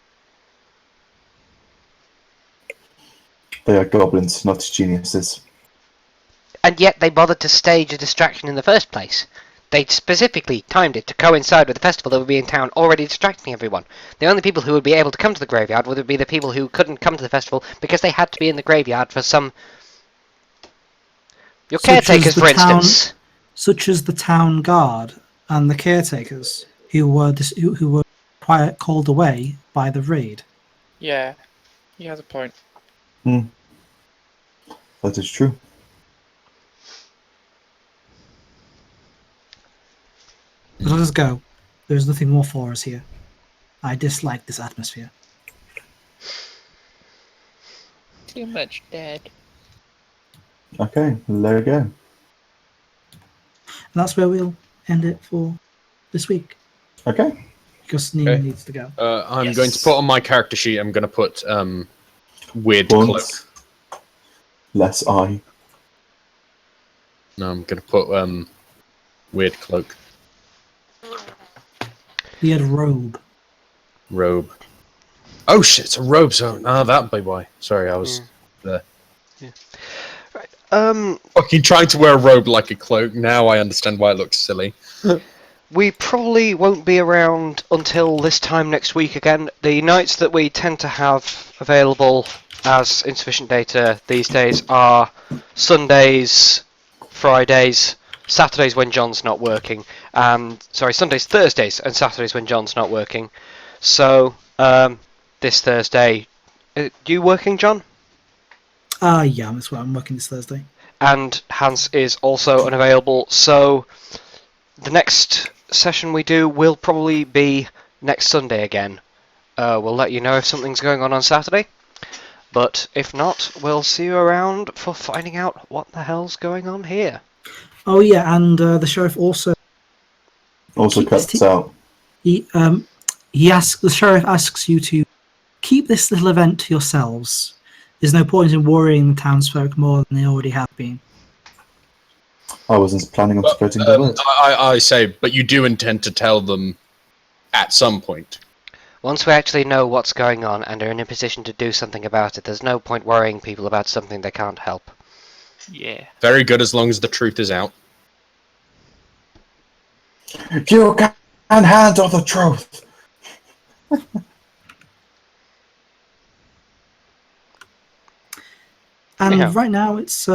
They are goblins, not geniuses. And yet they bothered to stage a distraction in the first place. They specifically timed it to coincide with the festival that would be in town, already distracting everyone. The only people who would be able to come to the graveyard would be the people who couldn't come to the festival because they had to be in the graveyard for some... Your Such as caretakers, the for town- instance. Such as the town guard and the caretakers who were called away by the raid. Yeah, he has a point. That is true. But let us go. There is nothing more for us here. I dislike this atmosphere. Too much dead. Okay, there we go. And that's where we'll end it for this week. Okay. Because Neil Okay. needs to go. I'm Yes. going to put on my character sheet. I'm going to put weird Once. cloak. Less I. No, I'm going to put weird cloak. He had a robe. Robe. Oh shit, it's a robe. So that'd be why. Sorry, I was there. Fucking trying to wear a robe like a cloak. Now I understand why it looks silly. We probably won't be around until this time next week again. The nights that we tend to have available as insufficient data these days are Sundays, Fridays, Saturdays when John's not working, and Sundays, Thursdays, and Saturdays when John's not working. So this Thursday, you working, John? Yeah, that's why I'm working this Thursday. And Hans is also unavailable. So the next session we do will probably be next Sunday again. We'll let you know if something's going on Saturday. But if not, we'll see you around for finding out what the hell's going on here. Oh yeah, and the sheriff also Also Keep this cuts out. the sheriff asks you to keep this little event to yourselves. There's no point in worrying the townsfolk more than they already have been. I wasn't planning on spreading the word. I say, but you do intend to tell them at some point. Once we actually know what's going on and are in a position to do something about it, there's no point worrying people about something they can't help. Yeah. Very good, as long as the truth is out. You can't handle the truth. And Yeah. right now it's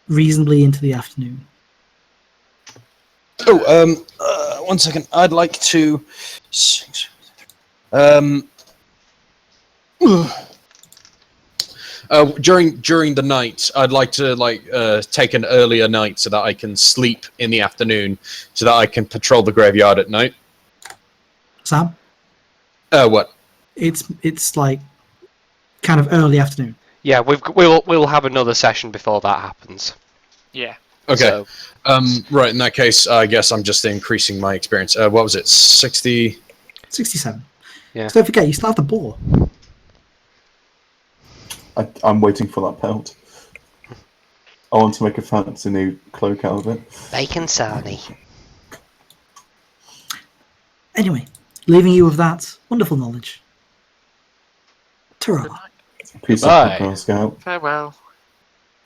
reasonably into the afternoon. Oh, 1 second. I'd like to. During the night, I'd like to take an earlier night so that I can sleep in the afternoon, so that I can patrol the graveyard at night. Sam, What? it's like kind of early afternoon. Yeah, we'll have another session before that happens. Yeah. Okay. So, Right. In that case, I guess I'm just increasing my experience. What was it? 60. 67. Yeah. So don't forget, you still have the boar. I'm waiting for that pelt. I want to make a fancy new cloak out of it. Bacon Sarnie. Anyway, leaving you with that wonderful knowledge. Ta-ra. Peace Goodbye. out, Girl Scout. Farewell.